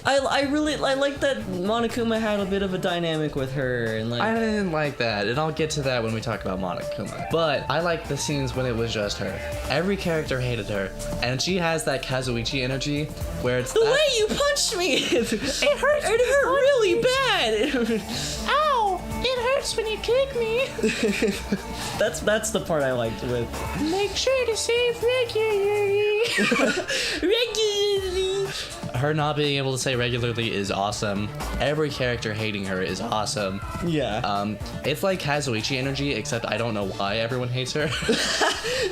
I like that Monokuma had a bit of a dynamic with her, and like I didn't like that, and I'll get to that when we talk about Monokuma. But I like the scenes when it was just her. Every character hated her, and she has that Kazuichi energy where it's the way you punched me. It hurt. It hurt really bad. Ow! It hurts when you kick me. That's the part I liked with. Make sure to save regularly. Regularly. her not being able to say regularly is awesome. Every character hating her is awesome. Yeah. It's like Kazuichi energy, except I don't know why everyone hates her.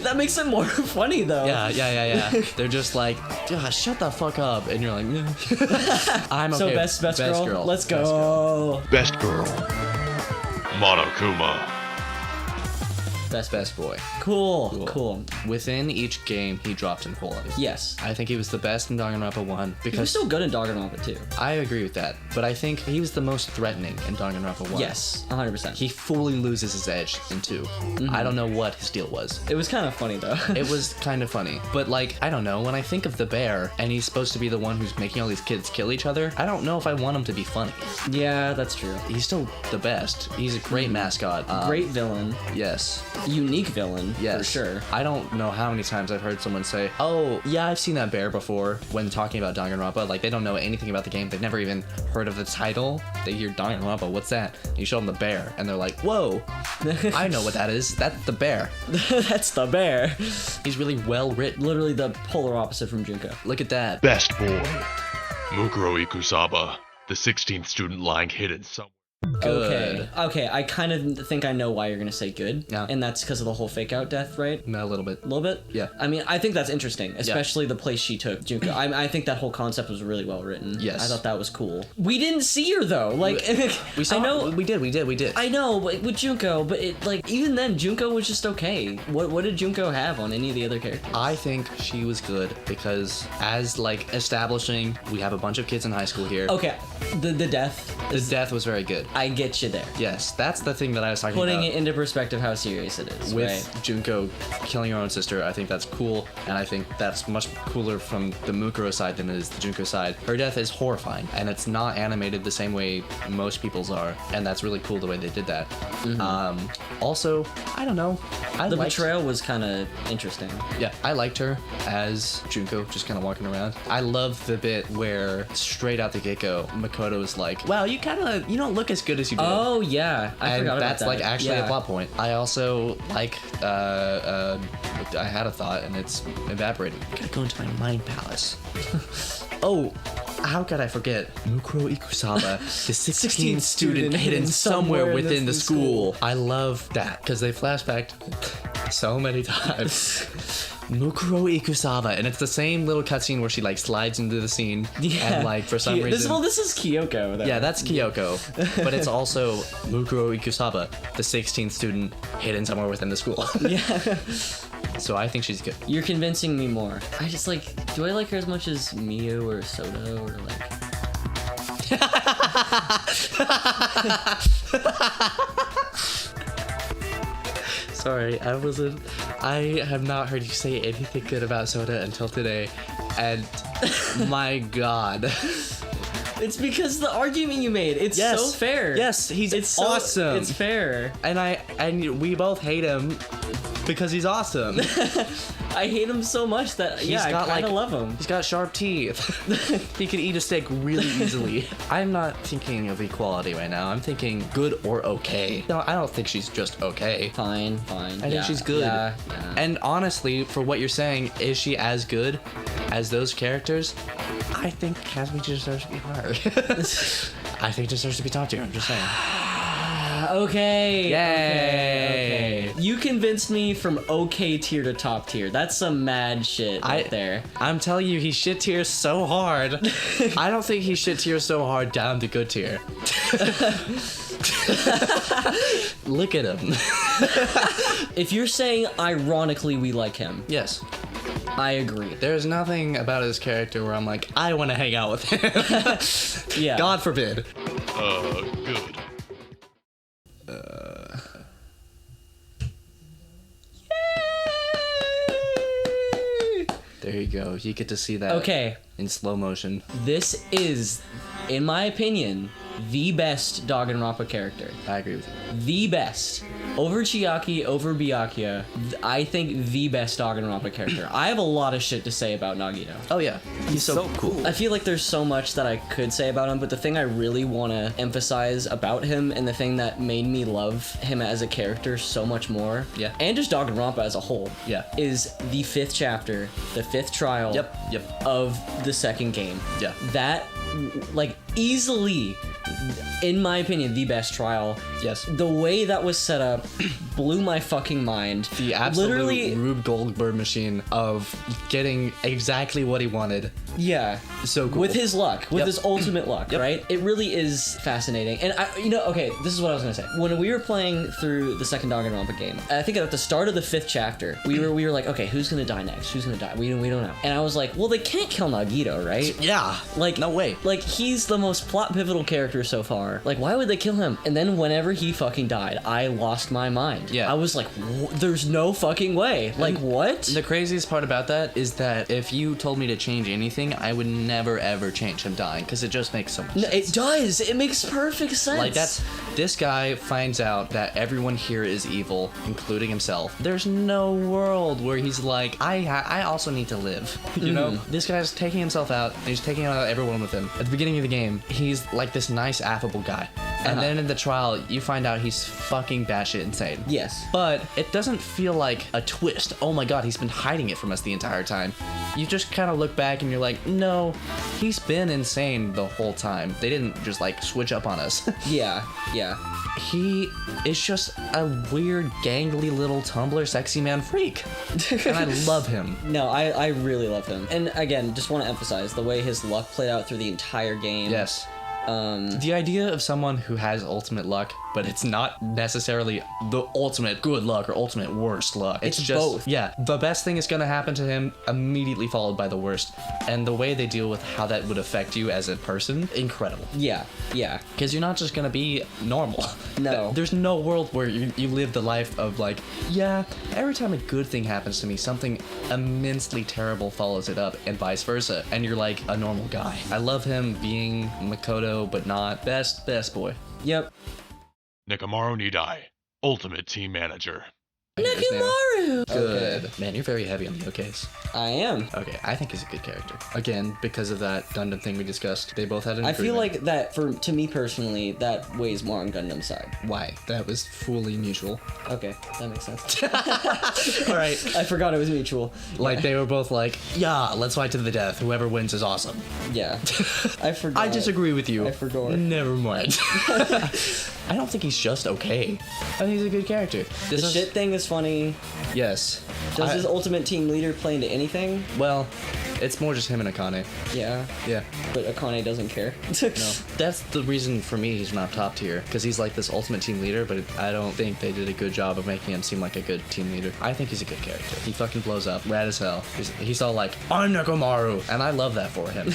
That makes it more funny though. Yeah. They're just like, shut the fuck up, and you're like, I'm okay. So best girl. Let's go. Best girl. Monokuma. Best boy. Cool. Within each game, he dropped in quality. Yes. I think he was the best in Danganronpa 1 He was because still good in Danganronpa 2. I agree with that, but I think he was the most threatening in Danganronpa 1. Yes, 100%. He fully loses his edge in 2. I don't know what his deal was. It was kind of funny though. It was kind of funny, but like, I don't know, when I think of the bear and he's supposed to be the one who's making all these kids kill each other, I don't know if I want him to be funny. Yeah, that's true. He's still the best. He's a great mascot. Great villain. Yes. Unique villain. Yes. For sure. I don't know how many times I've heard someone say, oh, yeah, I've seen that bear before when talking about Danganronpa. Like, they don't know anything about the game. They've never even heard of the title. They hear Danganronpa, what's that? And you show them the bear, and they're like, whoa, I know what that is. That's the bear. That's the bear. He's really well written. Literally the polar opposite from Junko. Look at that. Best boy. Mukuro Ikusaba, the 16th student lying hidden somewhere. Good. Okay, I kind of think I know why you're gonna say good. Yeah. And that's because of the whole fake out death, right? A little bit. A little bit? Yeah. I mean, I think that's interesting, especially the place she took Junko. I think that whole concept was really well written. Yes. I thought that was cool. We didn't see her though. Like, We saw. I know. We did. I know, but with Junko, but it like even then Junko was just okay. What did Junko have on any of the other characters? I think she was good because as like establishing, we have a bunch of kids in high school here. Okay, the death. The death was very good. I get you there. Yes, that's the thing that I was talking Putting about. it into perspective how serious it is, With right? Junko killing her own sister, I think that's cool, and I think that's much cooler from the Mukuro side than it is the Junko side. Her death is horrifying, and it's not animated the same way most people's are, and that's really cool the way they did that. Also, I don't know. The betrayal was kind of interesting. Yeah, I liked her as Junko, just kind of walking around. I love the bit where straight out the get-go, Makoto was like, "Wow, you don't look as good as you did." Oh yeah, I forgot about that's that. like actually Yeah. a plot point. I also like I had a thought and it's evaporated. I gotta go into my mind palace. Oh, how could I forget? Mukuro Ikusaba, the 16th student hidden somewhere within the school. I love that because they flashbacked so many times. Mukuro Ikusaba, and it's the same little cutscene where she like slides into the scene, and like for some reason. This is Kyoko. Though. Yeah, that's Kyoko, but it's also Mukuro Ikusaba, the 16th student hidden somewhere within the school. Yeah. So I think she's good. You're convincing me more. I just like. Do I like her as much as Miu or Soda or like? Sorry, I have not heard you say anything good about Soda until today, and my God. It's because the argument you made. It's so fair. Yes, it's awesome. It's fair. And we both hate him because he's awesome. I hate him so much that I kind of love him. He's got sharp teeth. He can eat a steak really easily. I'm not thinking of equality right now. I'm thinking good or okay. No, I don't think she's just okay. Fine. I think she's good. Yeah. And honestly, for what you're saying, is she as good as those characters? I think Kazuichi deserves to be higher. I think deserves to be top tier. I'm just saying. Okay. Yay. Okay. You convinced me from okay tier to top tier. That's some mad shit right there. I'm telling you, he shit tiers so hard. I don't think he shit tiers so hard down to good tier. Look at him. If you're saying ironically we like him, Yes. I agree. There's nothing about his character where I'm like, I want to hang out with him. Yeah. God forbid. Good. There you go. You get to see that Okay. in slow motion. This is, in my opinion, the best Danganronpa character. I agree with you. The best. Over Chiaki, over Byakuya, I think the best Danganronpa character. I have a lot of shit to say about Nagito. Oh yeah, he's so cool. I feel like there's so much that I could say about him, but the thing I really want to emphasize about him and the thing that made me love him as a character so much more, Yeah. and just Danganronpa as a whole, Yeah. is the 5th chapter, the 5th trial Yep. of the second game. Yeah. That, like, easily, in my opinion, the best trial. Yes. The way that was set up blew my fucking mind. The absolute Literally, Rube Goldberg machine of getting exactly what he wanted. yeah. So cool. With his luck, with Yep. his ultimate luck, Yep. right? It really is fascinating. And okay, this is what I was gonna say. When we were playing through the second Danganronpa game, I think at the start of the 5th chapter, we were like, okay, who's gonna die next? Who's gonna die? We don't know. And I was like, well, they can't kill Nagito, right? Yeah. Like, no way. Like, he's the most plot pivotal character so far. Like, why would they kill him? And then whenever he fucking died, I lost my mind. Yeah. I was like, there's no fucking way. Like, what? The craziest part about that is that if you told me to change anything, I would never ever change him dying because it just makes so much sense. It does. It makes perfect sense. Like this guy finds out that everyone here is evil, including himself. There's no world where he's like, I also need to live. You know, this guy's taking himself out, and he's taking out everyone with him. At the beginning of the game, he's like this nice, affable guy. And then in the trial, you find out he's fucking batshit insane. Yes. But it doesn't feel like a twist. Oh my god, he's been hiding it from us the entire time. You just kind of look back and you're like, no, he's been insane the whole time. They didn't just like switch up on us. Yeah. He is just a weird, gangly little Tumblr sexy man freak. And I love him. No, I really love him. And again, just want to emphasize the way his luck played out through the entire game. Yes. The idea of someone who has ultimate luck, but it's not necessarily the ultimate good luck or ultimate worst luck. It's just both. Yeah, the best thing is gonna happen to him, immediately followed by the worst, and the way they deal with how that would affect you as a person, incredible. Yeah. Because you're not just gonna be normal. No. There's no world where you live the life of like, yeah, every time a good thing happens to me, something immensely terrible follows it up, and vice versa, and you're like a normal guy. I love him being Makoto, but not best boy. Yep. Nekomaru Nidai, Ultimate Team Manager. Nekomaru! Good. Okay. Man, you're very heavy on the OKs. I am. Okay, I think he's a good character. Again, because of that Gundam thing we discussed, they both had an I feel agreement. like that, to me personally, that weighs more on Gundam's side. Why? That was fully mutual. Okay, that makes sense. All right. I forgot it was mutual. Like, they were both like, yeah, let's fight to the death. Whoever wins is awesome. Yeah. I forgot. I disagree with you. I forgot. Never mind. I don't think he's just okay. I think he's a good character. The shit thing is funny. Yes. Does his ultimate team leader play into anything? Well, it's more just him and Akane. Yeah. Yeah. But Akane doesn't care. No. That's the reason for me he's not top tier, because he's like this ultimate team leader, but I don't think they did a good job of making him seem like a good team leader. I think he's a good character. He fucking blows up, rad as hell. He's all like, I'm Nekomaru, and I love that for him.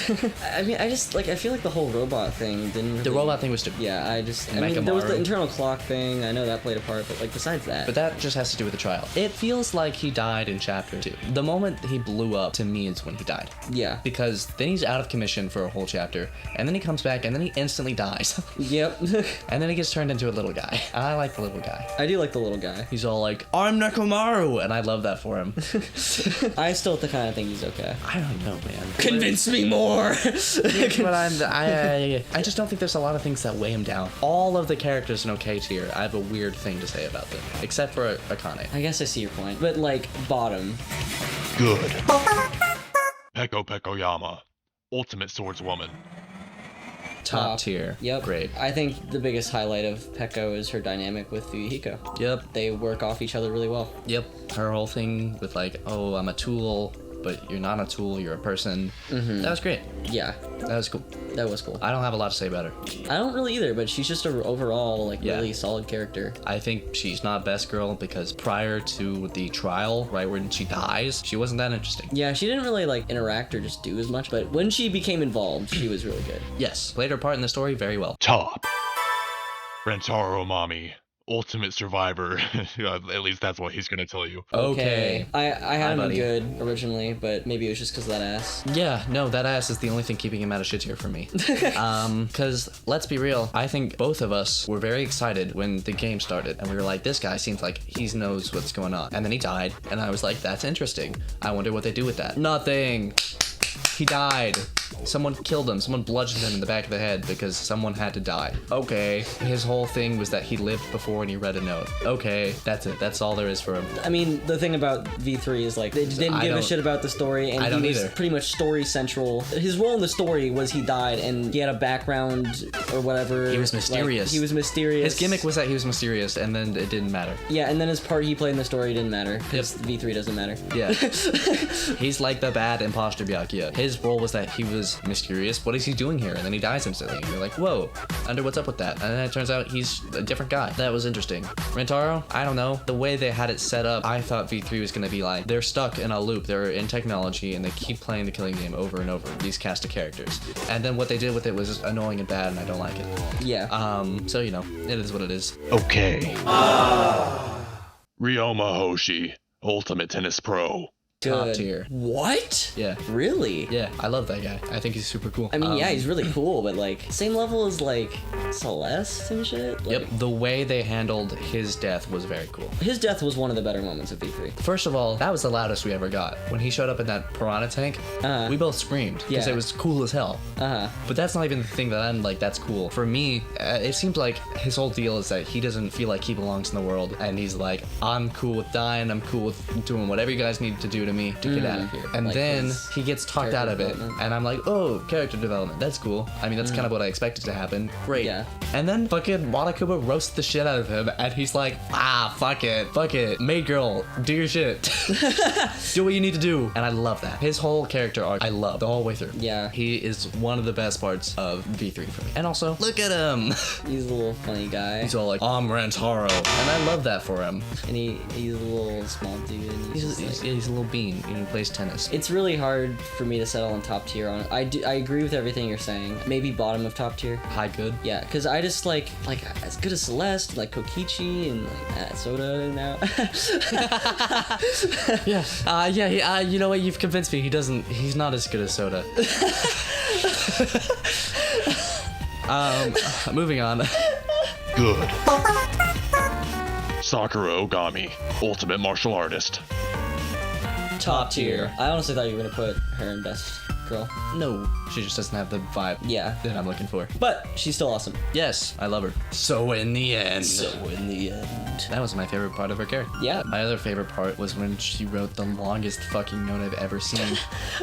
I mean, I feel like the whole robot thing didn't really... The robot thing was stupid. Yeah, I mean, there was the internal clock thing, I know that played a part, but like besides that... But that just has to do with the trial. It feels like he died in chapter 2. The moment he blew up, to me, is when he died. Yeah. Because then he's out of commission for a whole chapter, and then he comes back, and then he instantly dies. Yep. And then he gets turned into a little guy. I like the little guy. I do like the little guy. He's all like, I'm Nekomaru, and I love that for him. I still kind of think he's okay. I don't know, man. Convince me more! But I just don't think there's a lot of things that weigh him down. All of the characters in OK tier, I have a weird thing to say about them, except for Akane. I guess I see your point. But like, bottom. Good. Peko Yama, Ultimate Swordswoman. Top tier. Yep. Great. I think the biggest highlight of Peko is her dynamic with Fuyuhiko. Yep. They work off each other really well. Yep. Her whole thing with like, oh, I'm a tool, but you're not a tool, you're a person. Mm-hmm. That was great. Yeah. That was cool. That was cool. I don't have a lot to say about her. I don't really either, but she's just a overall like really solid character. I think she's not best girl because prior to the trial, right when she dies, she wasn't that interesting. Yeah, she didn't really like interact or just do as much, but when she became involved, she was really good. Yes, played her part in the story very well. Top. Rentaro Omami, Ultimate Survivor. At least that's what he's gonna tell you. Okay. I had him buddy. good originally, but maybe it was just because of that ass. Yeah, no, that ass is the only thing keeping him out of shit tier for me. Because let's be real, I think both of us were very excited when the game started, and we were like, this guy seems like he knows what's going on. And then he died, and I was like, that's interesting. I wonder what they do with that. Nothing. He died. Someone killed him. Someone bludgeoned him in the back of the head because someone had to die. Okay. His whole thing was that he lived before and he read a note. Okay. That's it. That's all there is for him. I mean, the thing about V3 is like they didn't give a shit about the story, and he was pretty much story central. His role in the story was he died and he had a background or whatever. He was mysterious. Like, he was mysterious. His gimmick was that he was mysterious, and then it didn't matter. Yeah, and then his part he played in the story didn't matter because V3 doesn't matter. Yeah. He's like the bad imposter Byakuya. His role was that he was mysterious. What is he doing here? And then he dies instantly. And you're like, whoa, what's up with that? And then it turns out he's a different guy. That was interesting. Rentaro, I don't know. The way they had it set up, I thought V3 was going to be like, they're stuck in a loop. They're in technology and they keep playing the killing game over and over, these cast of characters. And then what they did with it was annoying and bad, and I don't like it. Yeah. So, you know, it is what it is. Okay. Ryoma Hoshi, Ultimate Tennis Pro. Top tier. What? Yeah. Really? Yeah, I love that guy. I think he's super cool. I mean, yeah, he's really cool, but like, same level as like Celeste and shit. Like, Yep, the way they handled his death was very cool. His death was one of the better moments of V3. First of all, that was the loudest we ever got. When he showed up in that piranha tank, we both screamed because it was cool as hell. But that's not even the thing that I'm like, that's cool. For me, it seems like his whole deal is that he doesn't feel like he belongs in the world, and he's like, I'm cool with dying, I'm cool with doing whatever you guys need to do to me to get out of here. And Like then his he gets talked out of it. development. And I'm like, oh, character development. That's cool. I mean, that's kind of what I expected to happen. Great. Yeah. And then fucking Monokuma roasts the shit out of him. And he's like, fuck it. Fuck it. Maid girl, do your shit. Do what you need to do. And I love that. His whole character arc, I love the whole way through. Yeah. He is one of the best parts of V3 for me. And also, look at him. He's a little funny guy. He's all like, I'm Rantaro. And I love that for him. And he's a little small dude. And He's a little bean. He plays tennis. It's really hard for me to settle on top tier on it. I agree with everything you're saying. Maybe bottom of top tier. High good. Yeah, because I just like as good as Celeste, like Kokichi and like Soda now. Yeah. You know what? You've convinced me. He's not as good as Soda. Moving on. Good. Sakura Ogami, ultimate martial artist. Top tier. I honestly thought you were gonna put her in best girl. No, she just doesn't have the vibe Yeah. that I'm looking for. But she's still awesome. Yes, I love her. So in the end. That was my favorite part of her character. Yeah. My other favorite part was when she wrote the longest fucking note I've ever seen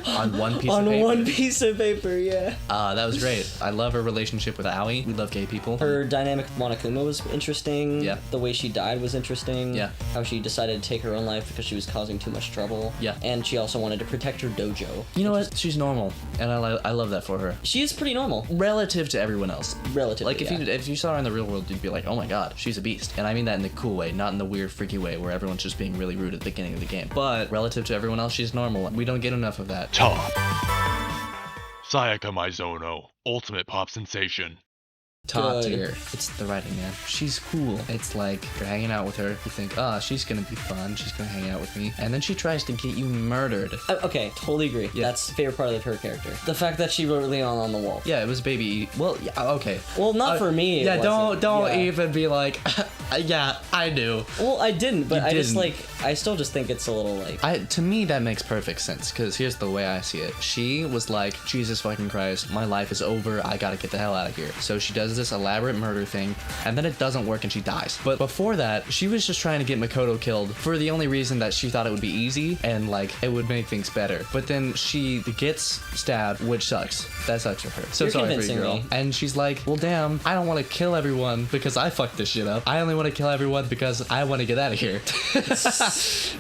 on one piece of On paper. one piece of paper, yeah. That was great. I love her relationship with Aoi. We love gay people. Her dynamic with Monokuma was interesting. Yeah. The way she died was interesting. Yeah. How she decided to take her own life because she was causing too much trouble. Yeah. And she also wanted to protect her dojo. You know what? She's normal, and I love that for her. She is pretty normal. Relative to everyone else. Relatively, Like if yeah. you saw her in the real world, you'd be like, oh my god, she's a beast. And I mean that in the cool way, not in the weird freaky way where everyone's just being really rude at the beginning of the game. But relative to everyone else, she's normal. We don't get enough of that. Top. Sayaka Maizono, ultimate pop sensation. Top Good. tier. It's the writing, man. She's cool. It's like you're hanging out with her, you think, she's gonna be fun, she's gonna hang out with me, and then she tries to get you murdered. Okay, totally agree. Yeah. That's the favorite part of her character. The fact that she wrote Leon on the wall. Yeah, it was baby. Well, yeah, okay. Well, not for me. it Yeah, wasn't. don't Yeah. even be like, yeah, I do. Well, I didn't, but You I just didn't. I still just think it's a little like. To me, that makes perfect sense, because here's the way I see it. She was like, Jesus fucking Christ, my life is over, I gotta get the hell out of here. So she does this elaborate murder thing, and then it doesn't work and she dies. But before that, she was just trying to get Makoto killed for the only reason that she thought it would be easy and like it would make things better. But then she gets stabbed, which sucks. That sucks for her. So You're sorry for you, convincing girl. me. And she's like, well, damn, I don't want to kill everyone because I fucked this shit up. I only want to kill everyone because I want to get out of here.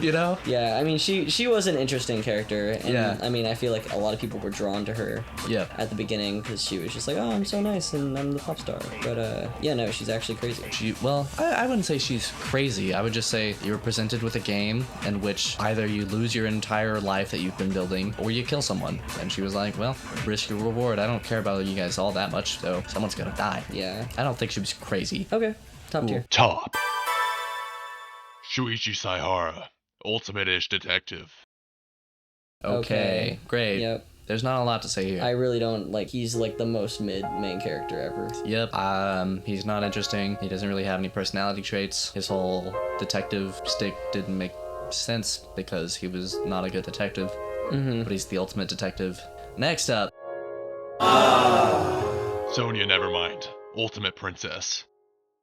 You know? Yeah, I mean, she was an interesting character, and Yeah. I mean, I feel like a lot of people were drawn to her. Yeah. At the beginning, because she was just like, oh, I'm so nice and I'm the pop star. But yeah, no, she's actually crazy. I wouldn't say she's crazy. I would just say you were presented with a game in which either you lose your entire life that you've been building or you kill someone. And she was like, well, risk your reward. I don't care about you guys all that much, so someone's gonna die. Yeah. I don't think she was crazy. Okay. Top tier. Top. Shuichi Saihara, ultimate-ish detective. Okay, great. Yep. There's not a lot to say here. I really don't like. He's like the most mid main character ever. Yep. He's not interesting. He doesn't really have any personality traits. His whole detective stick didn't make sense because he was not a good detective. Mm-hmm. But he's the ultimate detective. Next up. Sonya Nevermind, ultimate princess.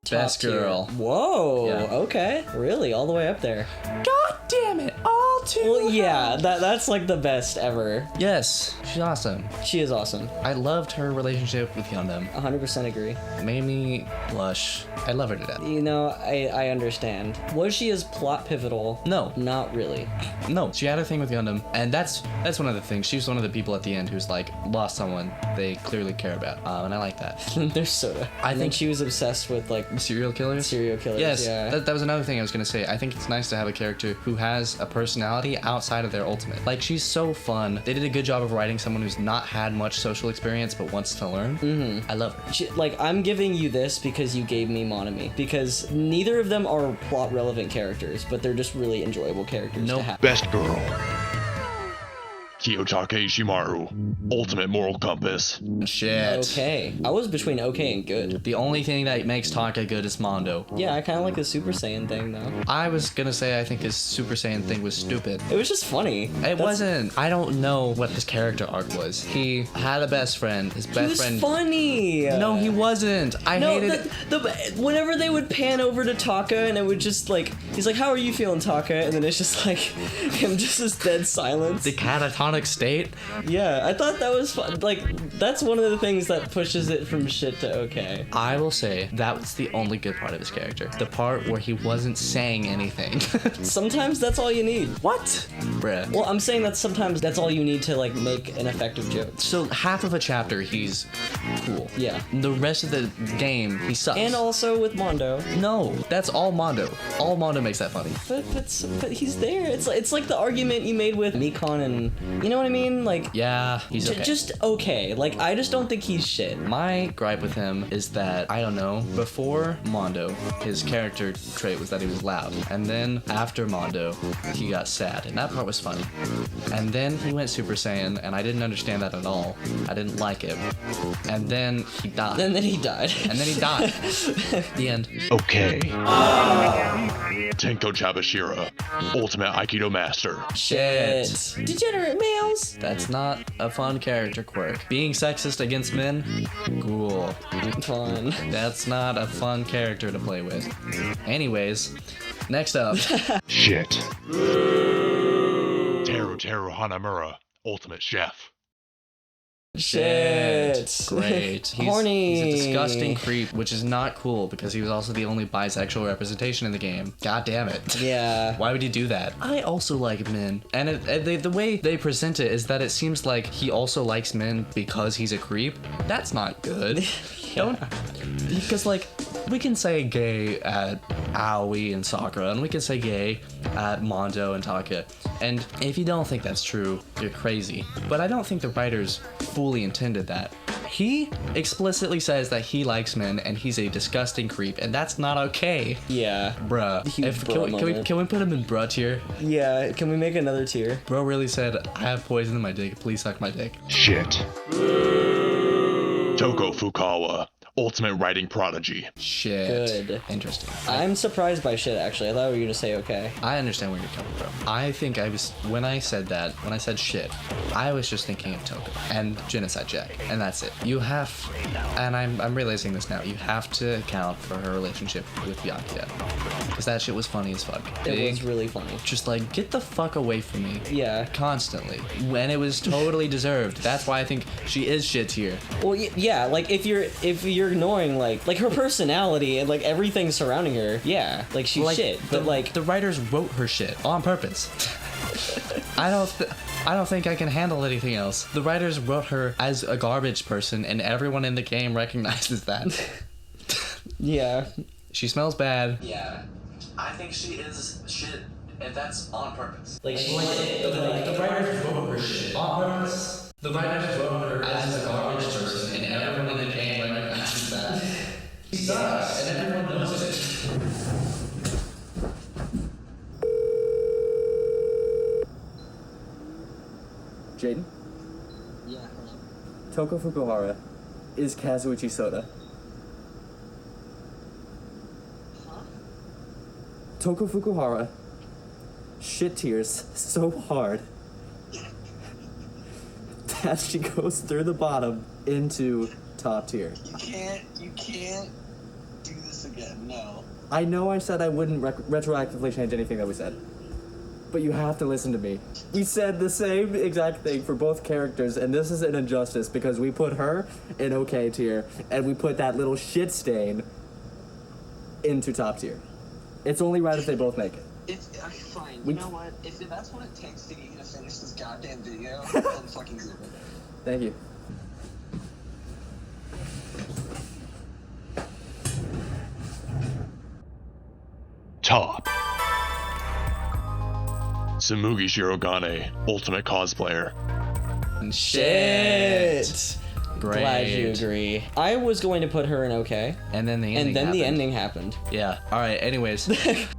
Best Top tier. girl. Whoa. Yeah. Okay. Really, all the way up there. God damn it! All too. Well, yeah. That's like the best ever. Yes, she's awesome. She is awesome. I loved her relationship with Gundam. 100% agree. It made me blush. I love her to death. You know, I understand. Was she as plot pivotal? No. Not really. No, she had her thing with Gundam, and that's one of the things. She was one of the people at the end who's like lost someone they clearly care about, and I like that. There's Soda. I think she was obsessed with like Serial killers. serial killers. Yes, Yeah. that was another thing I was gonna say. I think it's nice to have a character who has a personality outside of their ultimate. Like, she's so fun. They did a good job of writing someone who's not had much social experience but wants to learn. Mm-hmm. I love her. Like, I'm giving you this because you gave me Monami. Because neither of them are plot relevant characters, but they're just really enjoyable characters to have. Best girl. Kiyotake Ishimaru, ultimate moral compass. Shit. Okay. I was between okay and good. The only thing that makes Taka good is Mondo. Yeah, I kind of like the Super Saiyan thing, though. I was gonna say I think his Super Saiyan thing was stupid. It was just funny. It wasn't. I don't know what his character arc was. He had a best friend. His best He was friend. funny. No, he wasn't. I hated it. Whenever they would pan over to Taka and it would just like, he's like, how are you feeling, Taka? And then it's just like, him just this dead silence. The catatonic state. Yeah, I thought that was fun. Like, that's one of the things that pushes it from shit to okay. I will say that was the only good part of his character. The part where he wasn't saying anything. Sometimes that's all you need. What? Bruh. Well, I'm saying that sometimes that's all you need to like make an effective joke. So half of a chapter he's cool. Yeah. The rest of the game he sucks. And also with Mondo. No, that's all Mondo. All Mondo makes that funny. But he's there. It's like the argument you made with Mikan and you know what I mean? Like yeah, he's okay. Just okay. Like I just don't think he's shit. My gripe with him is that I don't know. Before Mondo, his character trait was that he was loud, and then after Mondo, he got sad, and that part was funny. And then he went Super Saiyan, and I didn't understand that at all. I didn't like it. And then he died. And then he died. And then he died. The end. Okay. Tenko Chabashira, ultimate Aikido master. Shit. Degenerate males. That's not a fun character quirk. Being sexist against men? Cool. Fun. That's not a fun character to play with. Anyways, next up. Shit. Teru Hanamura, ultimate chef. Shit. Great. Horny. He's a disgusting creep, which is not cool because he was also the only bisexual representation in the game. God damn it. Yeah. Why would you do that? I also like men. And the way they present it is that it seems like he also likes men because he's a creep. That's not good. Don't. Because, like, we can say gay at Aoi and Sakura, and we can say gay at Mondo and Taka. And if you don't think that's true, you're crazy. But I don't think the writers fully intended that. He explicitly says that he likes men and he's a disgusting creep, and that's not okay. Yeah. Bruh. Can we put him in bruh tier? Yeah, can we make another tier? Bro really said, I have poison in my dick, please suck my dick. Shit. Toko Fukawa, ultimate writing prodigy. Shit. Good. Interesting. I'm surprised by shit, actually. I thought we were gonna say okay. I understand where you're coming from. I think when I said shit, I was just thinking of Toko and Genocide Jack, and that's it. You have, and I'm realizing this now, you have to account for her relationship with Byakuya. Because that shit was funny as fuck. It was really funny. Just like, get the fuck away from me. Yeah. Constantly. When it was totally deserved. That's why I think she is shit tier. Well, yeah, like if you're ignoring like her personality and like everything surrounding her, yeah, like she's Like, shit. But like the writers wrote her shit on purpose. I don't think I can handle anything else. The writers wrote her as a garbage person, and everyone in the game recognizes that. yeah. She smells bad. Yeah. I think she is shit, and that's on purpose. Like the writers wrote her shit on purpose. The writers wrote her as a garbage person, and everyone in the game recognizes that. She sucks, and everyone knows it. Jaden? Yeah. Toko Fukuhara is Kazuichi Soda. Huh? Toko Fukuhara shit tears so hard that she goes through the bottom into top tier. You can't do this again, no. I know I said I wouldn't retroactively change anything that we said, but you have to listen to me. We said the same exact thing for both characters, and this is an injustice because we put her in okay tier, and we put that little shit stain into top tier. It's only right if they both make it. Fine. You know what? If that's what it takes to get you to finish this goddamn video, then fucking do it. Thank you. Top. Tsumugi Shirogane, ultimate cosplayer. Shit. Great. Glad you agree. I was going to put her in okay. And then the ending the ending happened. Yeah. Alright, anyways.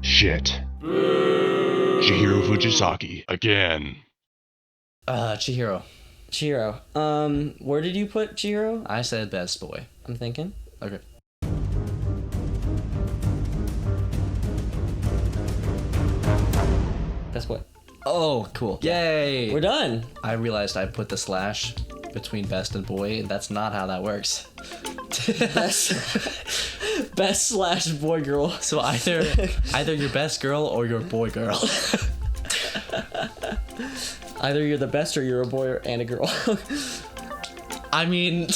Shit. Chihiro Fujisaki, again. Chihiro. Chihiro. Where did you put Chihiro? I said best boy. I'm thinking. Okay. Best boy. Oh, cool. Yay! We're done. I realized I put the slash between best and boy. That's not how that works. Best slash boy girl. So either your best girl or your boy girl. Either you're the best or you're a boy and a girl. I mean...